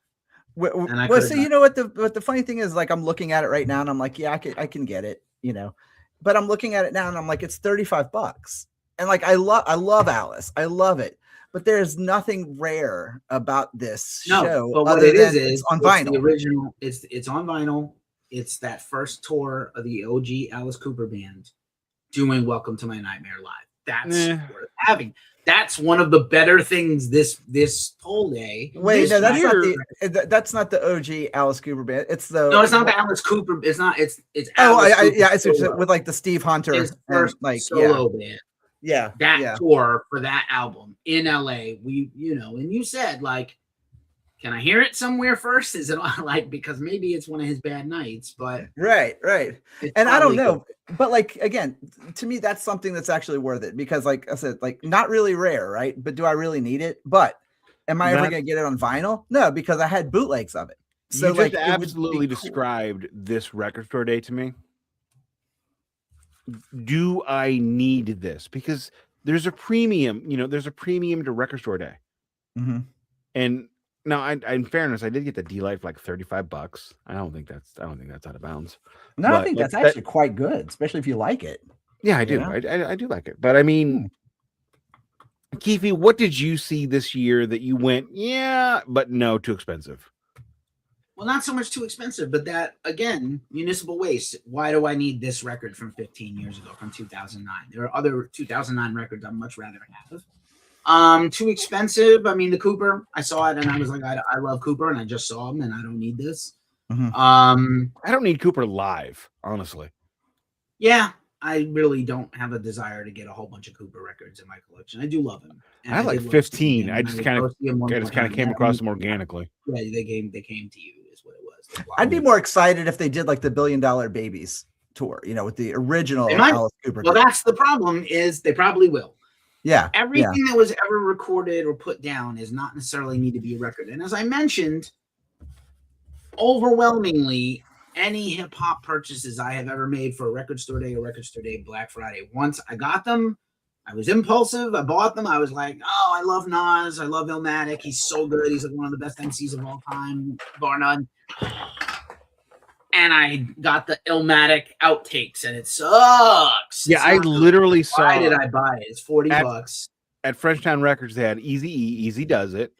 Well, so you know what the funny thing is, like I'm looking at it right now and I'm like, yeah, I can get it, you know. But I'm looking at it now and I'm like, it's $35. And like I love Alice. I love it. But there's nothing rare about this show. But what it is it's on vinyl. The original, it's on vinyl. It's that first tour of the OG Alice Cooper band doing Welcome to My Nightmare Live. That's worth having. That's one of the better things this whole day. Wait, no, that's not the OG Alice Cooper band. It's the it's not the Alice Cooper. It's not. It's Alice it's with like the Steve Hunter his first solo band. Yeah, that tour for that album in LA. We, and you said like, can I hear it somewhere first? Is it like because maybe it's one of his bad nights? But right. And I don't know, but like again, to me, that's something that's actually worth it because, like I said, like not really rare, right? But do I really need it? But am I ever gonna get it on vinyl? No, because I had bootlegs of it. So you just absolutely described this record store day to me. Do I need this? Because there's a premium, there's a premium to record store day. Mm-hmm. And now, in fairness, I did get the Dee-Lite for like $35. I don't think that's out of bounds. No, I think that's actually quite good, especially if you like it. Yeah, I do. I do like it. But I mean, Keefy, what did you see this year that you went, yeah, but no, too expensive? Well, not so much too expensive, but that, again, municipal waste. Why do I need this record from 15 years ago, from 2009? There are other 2009 records I'd much rather have. Too expensive. I mean, the Cooper, I saw it and I was like, I love Cooper and I just saw him and I don't need this. Mm-hmm. I don't need Cooper live, honestly. Yeah, I really don't have a desire to get a whole bunch of Cooper records in my collection. I do love him. I have like 15. I just kind of came across them organically. Yeah, they came to you. What it was. I'd be more excited if they did like the $1 Billion Babies tour, with the original Alice Cooper. Well, that's the problem is they probably will. Yeah. Everything that was ever recorded or put down is not necessarily need to be a record. And as I mentioned, overwhelmingly, any hip hop purchases I have ever made for a record store day or record store day Black Friday, once I got them, I was impulsive. I bought them. I was like, oh, I love Nas. I love Illmatic. He's so good. He's like one of the best MCs of all time, bar none. And I got the Illmatic outtakes, and it sucks. Yeah, I literally saw. Why did I buy it? It's $40. At Frenchtown Records, they had Easy Does It.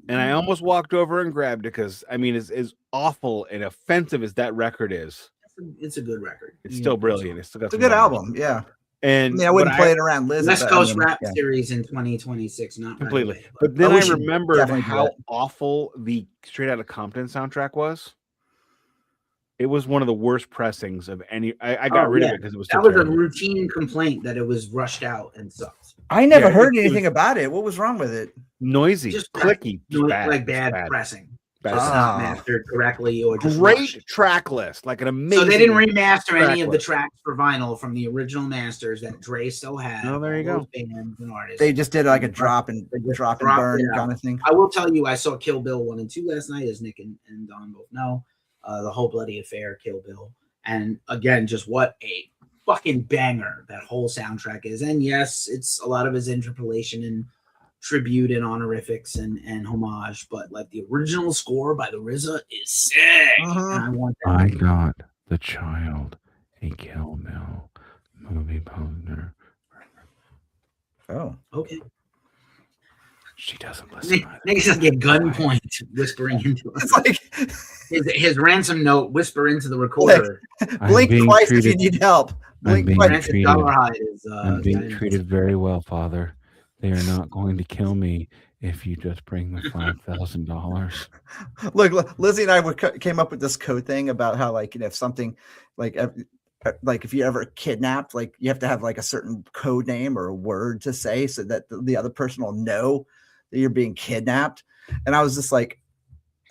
And I almost walked over and grabbed it because, I mean, as awful and offensive as that record is, it's a good record. It's still brilliant. It's a good album. Yeah. And I wouldn't play it around Liz. West Coast Rap Series in 2026, not completely. Right away, but then I remembered how awful the Straight Outta Compton soundtrack was. It was one of the worst pressings of any. I got rid of it because it was. That was a routine complaint that it was rushed out and sucked. I never Yeah, heard it anything was about it. What was wrong with it? noisy, Just clicky, just bad, like just bad bad. pressing. Bad. Just not mastered correctly or just Great rushed. track list, like an amazing. So they didn't remaster any of the list. tracks for vinyl from the original masters that Dre still had. Oh, there you go. Bands and artists. They just did like a drop and dropped burn it out. kind of thing. I will tell you, I saw Kill Bill 1 and 2 last night, as Nick and Don both know. The Whole Bloody Affair, Kill Bill. And again, just what a fucking banger that whole soundtrack is. And yes, it's a lot of his interpolation and tribute and honorifics and homage, but like the original score by the RZA is sick. And I want that. I got the child a Kill Bill movie poster. Oh, Okay. She doesn't listen. Nick's like at gunpoint, whispering into it's like his ransom note. Whisper into the recorder. blink twice if you need help. Blink twice. Francis Dollarhide is. I'm being treated very well, Father. They are not going to kill me if you just bring the $5,000. Look, Lizzie and I came up with this code thing about how, like, if something like if you ever kidnapped, like you have to have like a certain code name or a word to say so that the other person will know that you're being kidnapped. And I was just like,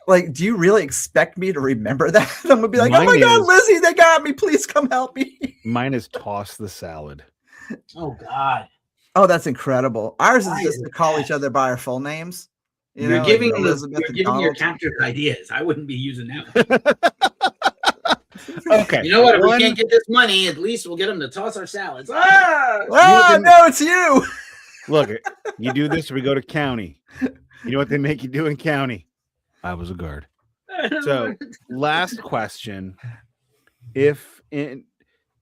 do you really expect me to remember that? I'm gonna be like, oh my God, Lizzie, they got me. Please come help me. Mine is toss the salad. Oh God. Oh, that's incredible. Ours is just to call each other by our full names. You're giving your captured ideas. I wouldn't be using that. Okay. You know what? If we can't get this money, at least we'll get them to toss our salads. No, it's you. Look, you do this, we go to county. You know what they make you do in county? I was a guard. So, last question.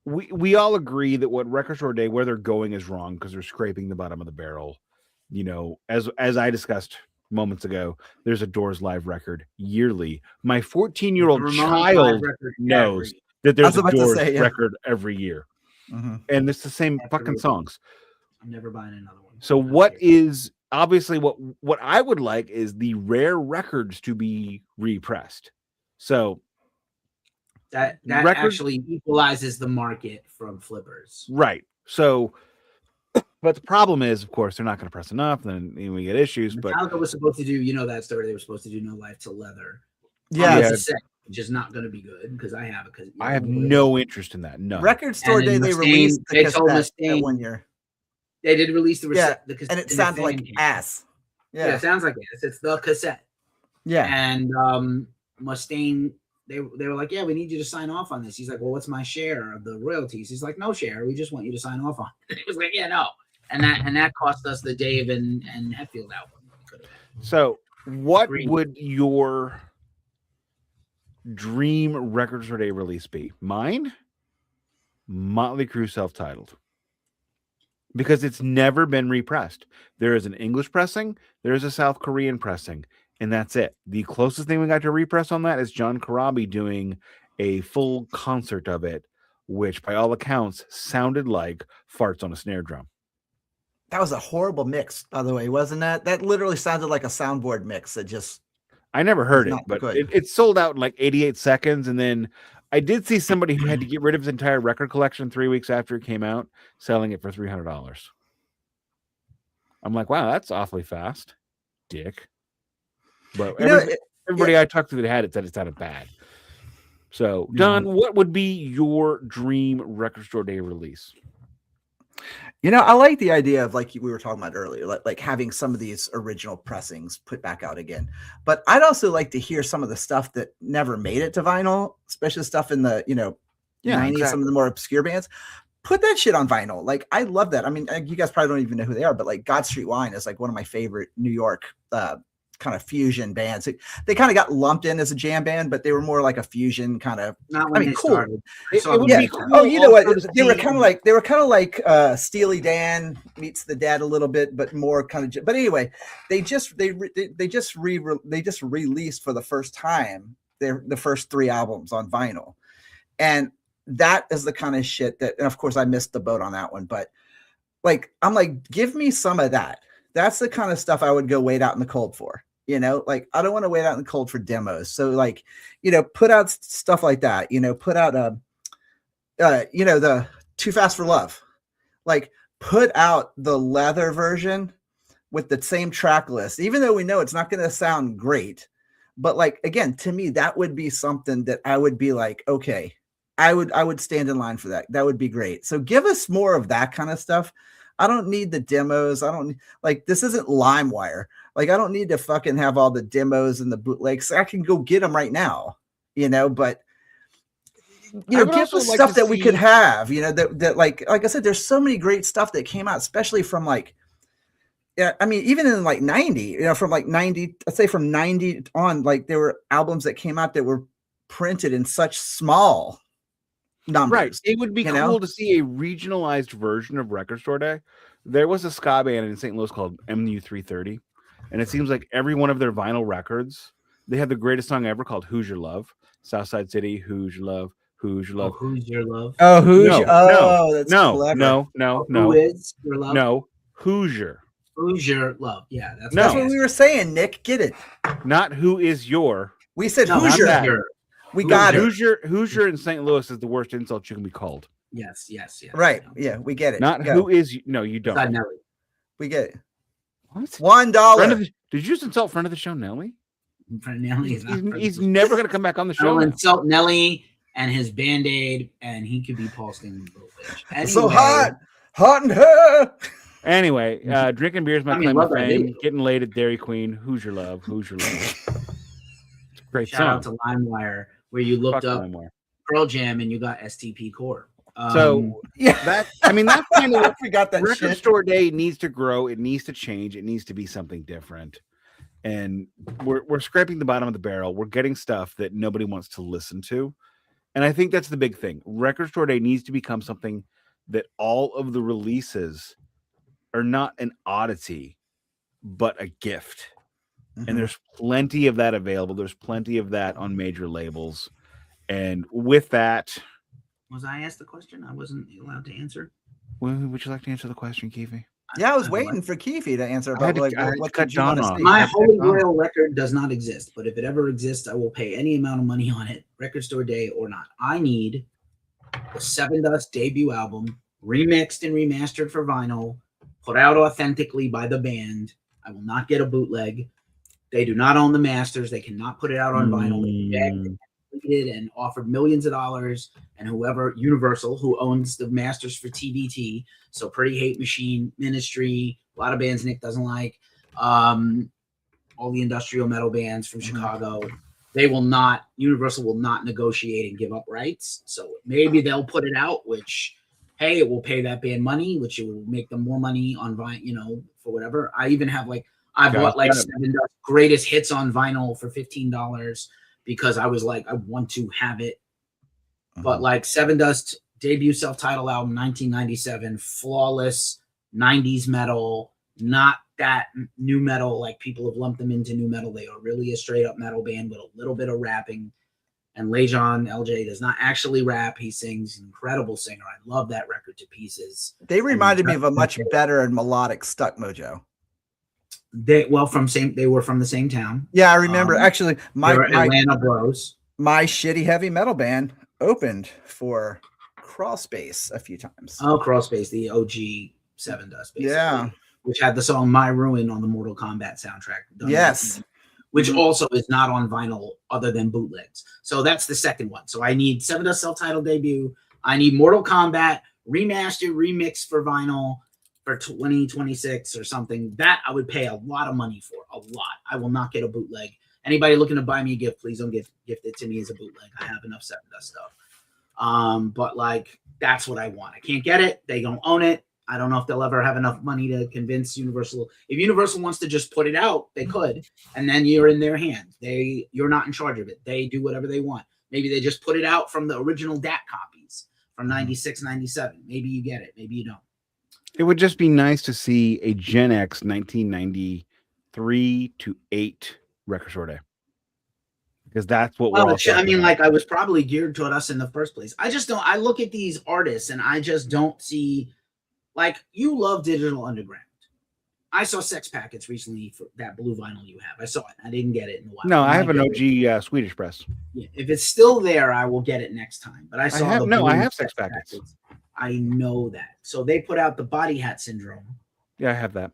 We all agree that what Record Store Day, where they're going, is wrong because they're scraping the bottom of the barrel. You know, as I discussed moments ago, there's a Doors live record yearly. My 14-year-old child knows that there's a Doors record every year. Mm-hmm. And it's the same fucking songs. I'm never buying another one. So what is obviously what I would like is the rare records to be repressed. So that actually equalizes the market from flippers. Right. So, but the problem is, of course, they're not going to press enough. Then we get issues. Metallica was supposed to do, you know, that story. They were supposed to do No Life Till Leather. Yeah. Which is not going to be good because I have it. Because I have no interest in that. No. Record Store Day, they released the cassette that 1 year. They did release the cassette, and it sounds like ass. Yeah, it sounds like ass. It's the cassette. Yeah. And Mustaine, they were like, yeah, we need you to sign off on this. He's like, well, what's my share of the royalties? He's like, no share. We just want you to sign off on it. He was like, yeah, no. And that cost us the Dave and Hetfield album. So what would your dream Record Store Day release be? Mine? Motley Crue self-titled. Because it's never been repressed. There is an English pressing, there is a South Korean pressing, and that's it. The closest thing we got to repress on that is John Corabi doing a full concert of it, which by all accounts sounded like farts on a snare drum. That was a horrible mix, by the way, wasn't that? That literally sounded like a soundboard mix. I never heard it, but it sold out in like 88 seconds, and then I did see somebody who had to get rid of his entire record collection 3 weeks after it came out, selling it for $300. I'm like, wow, that's awfully fast, dick. But everybody I talked to that had it said it sounded bad. So, Don, what would be your dream Record Store Day release? You know, I like the idea of, like we were talking about earlier, like having some of these original pressings put back out again. But I'd also like to hear some of the stuff that never made it to vinyl, especially stuff in the 90s, exactly. Some of the more obscure bands. Put that shit on vinyl. Like, I love that. I mean, you guys probably don't even know who they are, but like God Street Wine is like one of my favorite New York kind of fusion bands. They kind of got lumped in as a jam band, but they were more like a fusion kind of. Not when cool. It would be cool. Oh, you know what? They were kind of like Steely Dan meets the Dad a little bit, but more kind of. But anyway, they just released for the first time the first 3 albums on vinyl, and that is the kind of shit that. And of course, I missed the boat on that one, but like I'm like, give me some of that. That's the kind of stuff I would go wait out in the cold for. You know, like I don't want to wait out in the cold for demos. So like, put out stuff like that, put out the Too Fast for Love, like put out the leather version with the same track list, even though we know it's not going to sound great. But like, again, to me, that would be something that I would be like, okay, I would stand in line for that. That would be great. So give us more of that kind of stuff. I don't need the demos. I don't like, this isn't LimeWire. Like, I don't need to fucking have all the demos and the bootlegs. I can go get them right now, you know, but you know, give us stuff that we could have, you know, that like I said, there's so many great stuff that came out, especially from like, yeah, I mean, even in like 90, you know, from like 90, I'd say from 90 on, like there were albums that came out that were printed in such small numbers. Right. It would be cool to see a regionalized version of Record Store Day. There was a ska band in St. Louis called MU330, and it seems like every one of their vinyl records, they had the greatest song ever called Who's Your Love? Southside City, Who's Your Love? Who's Your Love? Oh, Who's Your Love? Oh, Who's Your that's clever. Who is your love? No, Hoosier. Who's your love? Yeah, that's what we were saying, Nick. Get it? Not who is your. We said Hoosier. We got it. Hoosier in St. Louis is the worst insult you can be called. Yes. Right. Yeah, we get it. Not who is. No, you don't. Nelly. We get it. What? $1. Did you just insult friend of the show, Nelly? Friend Nelly. He's never going to come back on the show. I'll insult Nelly and his Band-Aid, and he could be Paul Stanley. Anyway. So hot in her. Anyway, drinking beer is my claim to fame. Getting laid at Dairy Queen. Who's your love? Who's your love? It's a great Shout out to LimeWire, where you looked up Pearl Jam and you got STP Core. So yeah, that's kind of we got that. Record Store Day needs to grow. It needs to change. It needs to be something different. And we're scraping the bottom of the barrel. We're getting stuff that nobody wants to listen to. And I think that's the big thing. Record Store Day needs to become something that all of the releases are not an oddity, but a gift. Mm-hmm. And there's plenty of that available. There's plenty of that on major labels. And with that... Was I asked the question? I wasn't allowed to answer. Would you like to answer the question, Keefy? Yeah, I was waiting for Keefy to answer about what could you want to see. My Holy Grail record does not exist, but if it ever exists, I will pay any amount of money on it, Record Store Day or not. I need the Seven Dust debut album, remixed and remastered for vinyl, put out authentically by the band. I will not get a bootleg. They do not own the masters. They cannot put it out on vinyl. They begged and offered millions of dollars, and whoever Universal, who owns the masters for TBT, so Pretty Hate Machine, Ministry, a lot of bands Nick doesn't like, all the industrial metal bands from Chicago, Universal will not negotiate and give up rights. So maybe they'll put it out, which, hey, it will pay that band money, which it will make them more money on vinyl, you know, for whatever. I even have I bought Seven Dust greatest hits on vinyl for $15 because I was like, I want to have it. But Seven Dust debut self-titled album, 1997, flawless 90s metal, not that new metal like people have lumped them into new metal. They are really a straight up metal band with a little bit of rapping. And Lejon LJ does not actually rap. He sings, incredible singer. I love that record to pieces. They reminded me of a much better and melodic Stuck Mojo. They were from the same town. Yeah, I remember. Actually, my Atlanta bros. My shitty heavy metal band opened for Crawlspace a few times. Oh, Crawlspace, the OG Seven Dust, basically. Yeah. Which had the song My Ruin on the Mortal Kombat soundtrack. Yes. Which also is not on vinyl other than bootlegs. So that's the second one. So I need Seven Dust self-titled debut. I need Mortal Kombat remastered, remix for vinyl for 2026 or something. That I would pay a lot of money for. A lot. I will not get a bootleg. Anybody looking to buy me a gift, please don't gift it to me as a bootleg. I have enough Seven Dust stuff. But that's what I want. I can't get it. They don't own it. I don't know if they'll ever have enough money to convince Universal. If Universal wants to just put it out, they could, and then you're in their hands. You're not in charge of it. They do whatever they want. Maybe they just put it out from the original DAT copies from 96, 97. Maybe you get it. Maybe you don't. It would just be nice to see a Gen X 1993 to 8 Record Store Day. Because that's what I was probably geared toward us in the first place. I just don't. I look at these artists and I just don't see. You love Digital Underground. I saw Sex Packets recently for that blue vinyl you have. I saw it. I didn't get it in a while. No, I have an OG Swedish press. Yeah, if it's still there, I will get it next time. But I have Sex Packets. I know that. So they put out the Body Hat Syndrome. Yeah, I have that.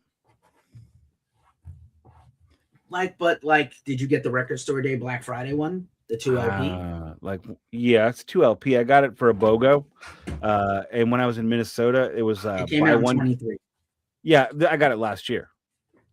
Did you get the Record Store Day Black Friday one? The 2 LP? Yeah, it's 2 LP. I got it for a BOGO. And when I was in Minnesota, it was It came out in 23. Yeah, I got it last year.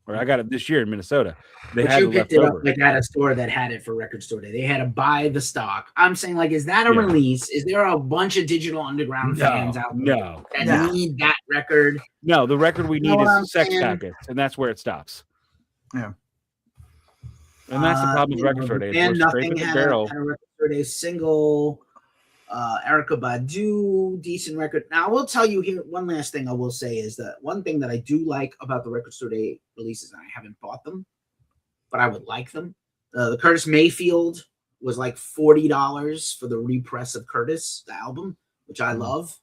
Or I got it this year in Minnesota. They But had you it picked left it up over. like at a store that had it for Record Store Day. They had to buy the stock. I'm saying, like, is that a release? Is there a bunch of Digital Underground fans out there that need that record? No, the record we need is Sex saying? Packets, and that's where it stops. Yeah. And that's the problem with Record Store Day. And We're Nothing scraping the had barrel. a Record Store Day single. Erica Badu, decent record. Now, I will tell you here, one last thing I will say is that one thing that I do like about the Record Store Day releases, and I haven't bought them, but I would like them. The Curtis Mayfield was like $40 for the repress of Curtis, the album, which I love.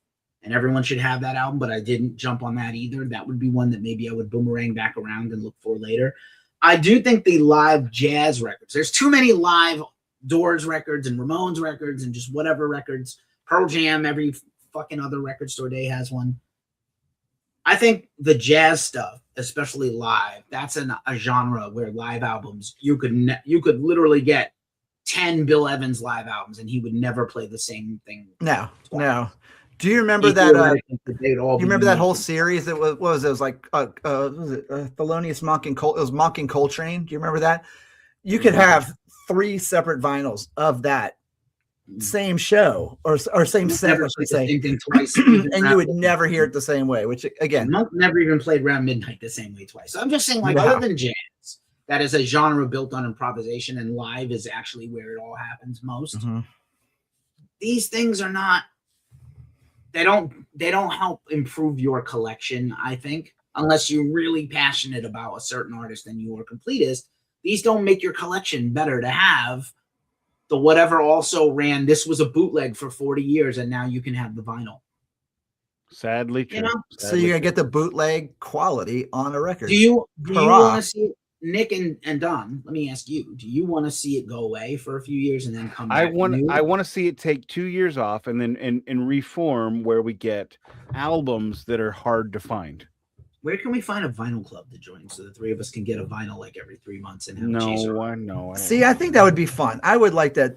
And everyone should have that album, but I didn't jump on that either. That would be one that maybe I would boomerang back around and look for later. I do think the live jazz records, there's too many live Doors records and Ramones records and just whatever records. Pearl Jam, every fucking other Record Store Day has one. I think the jazz stuff, especially live, that's a genre where live albums, you could literally get 10 Bill Evans live albums and he would never play the same thing. No. Do you remember that? You remember that whole series that was it was like was it Thelonious Monk and Col? It was Monk and Coltrane. Do you remember that? You could have 3 separate vinyls of that same show or same set, let's say, twice, and you would never hear it the same way. Which again, Monk never even played Round Midnight the same way twice. So I'm just saying, like, other than jazz, that is a genre built on improvisation, and live is actually where it all happens most. Mm-hmm. These things are not. They don't help improve your collection, I think, unless you're really passionate about a certain artist and you are completist. These don't make your collection better to have. The whatever also ran, this was a bootleg for 40 years, and now you can have the vinyl. Sadly true. You know? So you're gonna get the bootleg quality on a record. Do you want to see it, Nick and Don? Let me ask you: do you want to see it go away for a few years and then come back? I want to see it take 2 years off and then and reform where we get albums that are hard to find. Where can we find a vinyl club to join so the 3 of us can get a vinyl like every 3 months and have a chaser? No. See, I think that would be fun. I would like that,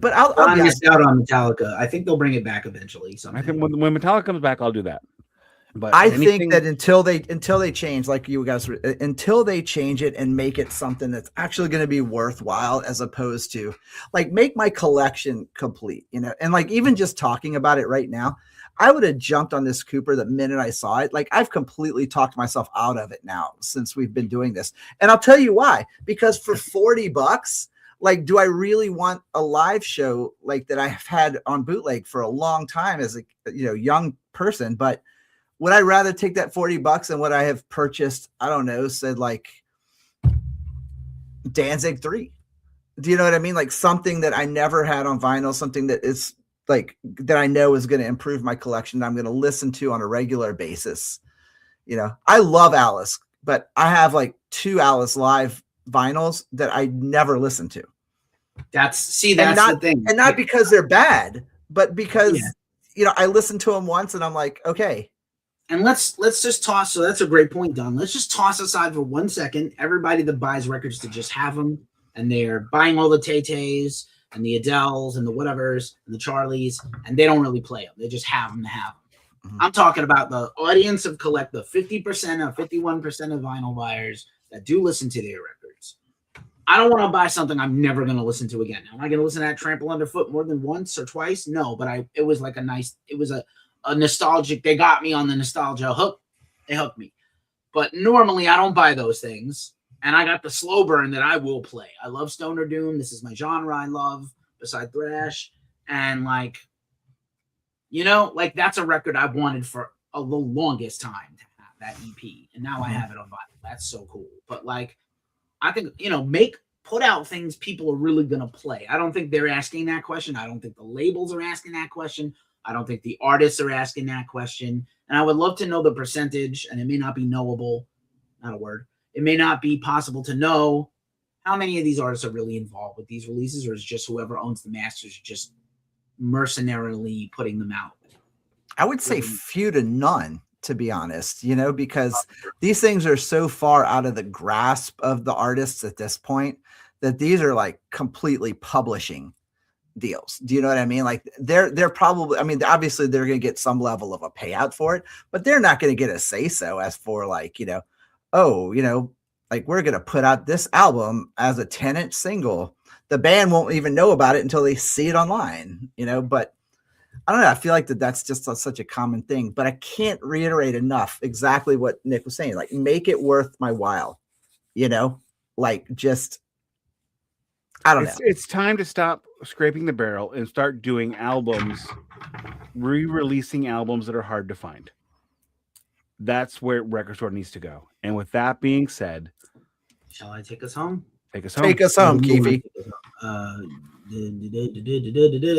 but I'll missed out on Metallica. I think they'll bring it back eventually. Someday. I think when Metallica comes back, I'll do that. But I think that until they change, like you guys, until they change it and make it something that's actually going to be worthwhile, as opposed to like make my collection complete, and like even just talking about it right now, I would have jumped on this Cooper the minute I saw it. Like I've completely talked myself out of it now since we've been doing this. And I'll tell you why, because for $40, like, do I really want a live show like that I've had on bootleg for a long time as a young person? But would I rather take that $40 than what I have purchased? I don't know, said like Danzig 3. Do you know what I mean? Like something that I never had on vinyl, something that is like that I know is going to improve my collection that I'm going to listen to on a regular basis. I love Alice, but I have like 2 Alice live vinyls that I never listen to. That's the thing. And not because they're bad, but because, I listened to them once and I'm like, okay. And let's just toss. So that's a great point, Don. Let's just toss aside for 1 second everybody that buys records to just have them, and they're buying all the Tay-Tays and the Adeles and the whatevers and the Charlies, and they don't really play them. They just have them to have them. Mm-hmm. I'm talking about the audience of the 50% or 51% of vinyl buyers that do listen to their records. I don't want to buy something I'm never going to listen to again. Am I going to listen to that Trample Underfoot more than once or twice? No, but it was like a nostalgic. They got me on the nostalgia hook. They hooked me. But normally I don't buy those things. And I got the slow burn that I will play. I love stoner doom. This is my genre I love beside thrash. And that's a record I've wanted for the longest time to have, that EP. And now I have it on vinyl. That's so cool. But I think, put out things people are really going to play. I don't think they're asking that question. I don't think the labels are asking that question. I don't think the artists are asking that question. And I would love to know the percentage, and it may not be knowable, not a word. It may not be possible to know how many of these artists are really involved with these releases, or is just whoever owns the masters just mercenarily putting them out. I would say few to none, to be honest, you know, because these things are so far out of the grasp of the artists at this point that these are like completely publishing deals. Do you know what I mean? Like they're probably, I mean, obviously they're going to get some level of a payout for it, but they're not going to get a say so as for like, you know, oh, you know, like we're going to put out this album as a 10-inch single. The band won't even know about it until they see it online, you know, but I don't know. I feel like that's just such a common thing, but I can't reiterate enough exactly what Nick was saying. Like, make it worth my while, you know, like just, I don't know. It's time to stop scraping the barrel and start doing albums, re-releasing albums that are hard to find. That's where record store needs to go. And with that being said, shall I take us home? Take us home. Take us home, Keefy.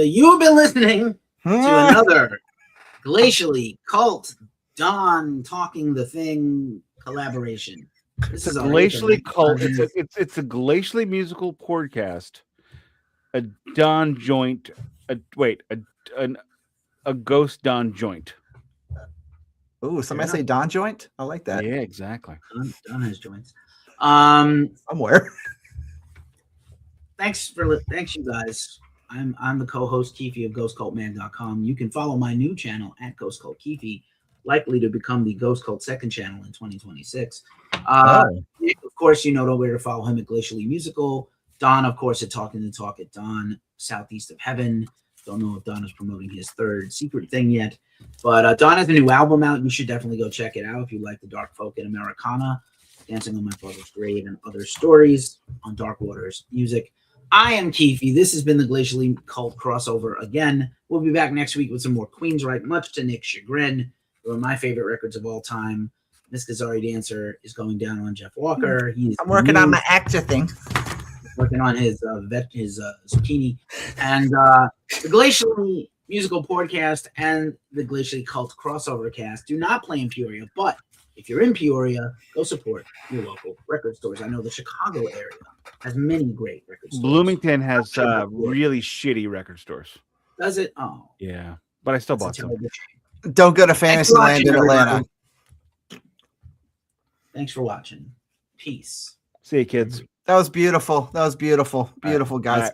You have been listening to another Glacially Cult Don Talking the Thing collaboration. It's a Glacially Cult. It's a Glacially musical podcast. A Don joint. A ghost Don joint. Oh, somebody say Don joint. I like that. Yeah, exactly. Don has joints. Somewhere. Thanks you guys. I'm the co-host Keefy of GhostCultMan.com. You can follow my new channel at Ghost Cult Keefy, likely to become the Ghost Cult second channel in 2026. Nick, of course, you know where to follow him at Glacially Musical. Don, of course, at Talking the Talk at Don, Southeast of Heaven. Don't know if Don is promoting his third secret thing yet, but Don has a new album out. You should definitely go check it out if you like the dark folk and Americana, Dancing on My Father's Grave, and other stories on Dark Waters Music. I am Keefy. This has been the Glacially Cult crossover again. We'll be back next week with some more Queensryche, much to Nick's chagrin. One of my favorite records of all time. Miss Gazzari Dancer is going down on Jeff Walker. I'm working on my actor thing. Working on his zucchini. And the Glacially Musical Podcast and the Glacially Cult crossover cast do not play in Peoria, but if you're in Peoria, go support your local record stores. I know the Chicago area has many great record stores. Bloomington has really shitty record stores. Does it? Oh. Yeah. But I still bought some. Don't go to Fantasyland in Atlanta. Thanks for watching. Peace. See you, kids. That was beautiful. Beautiful, guys.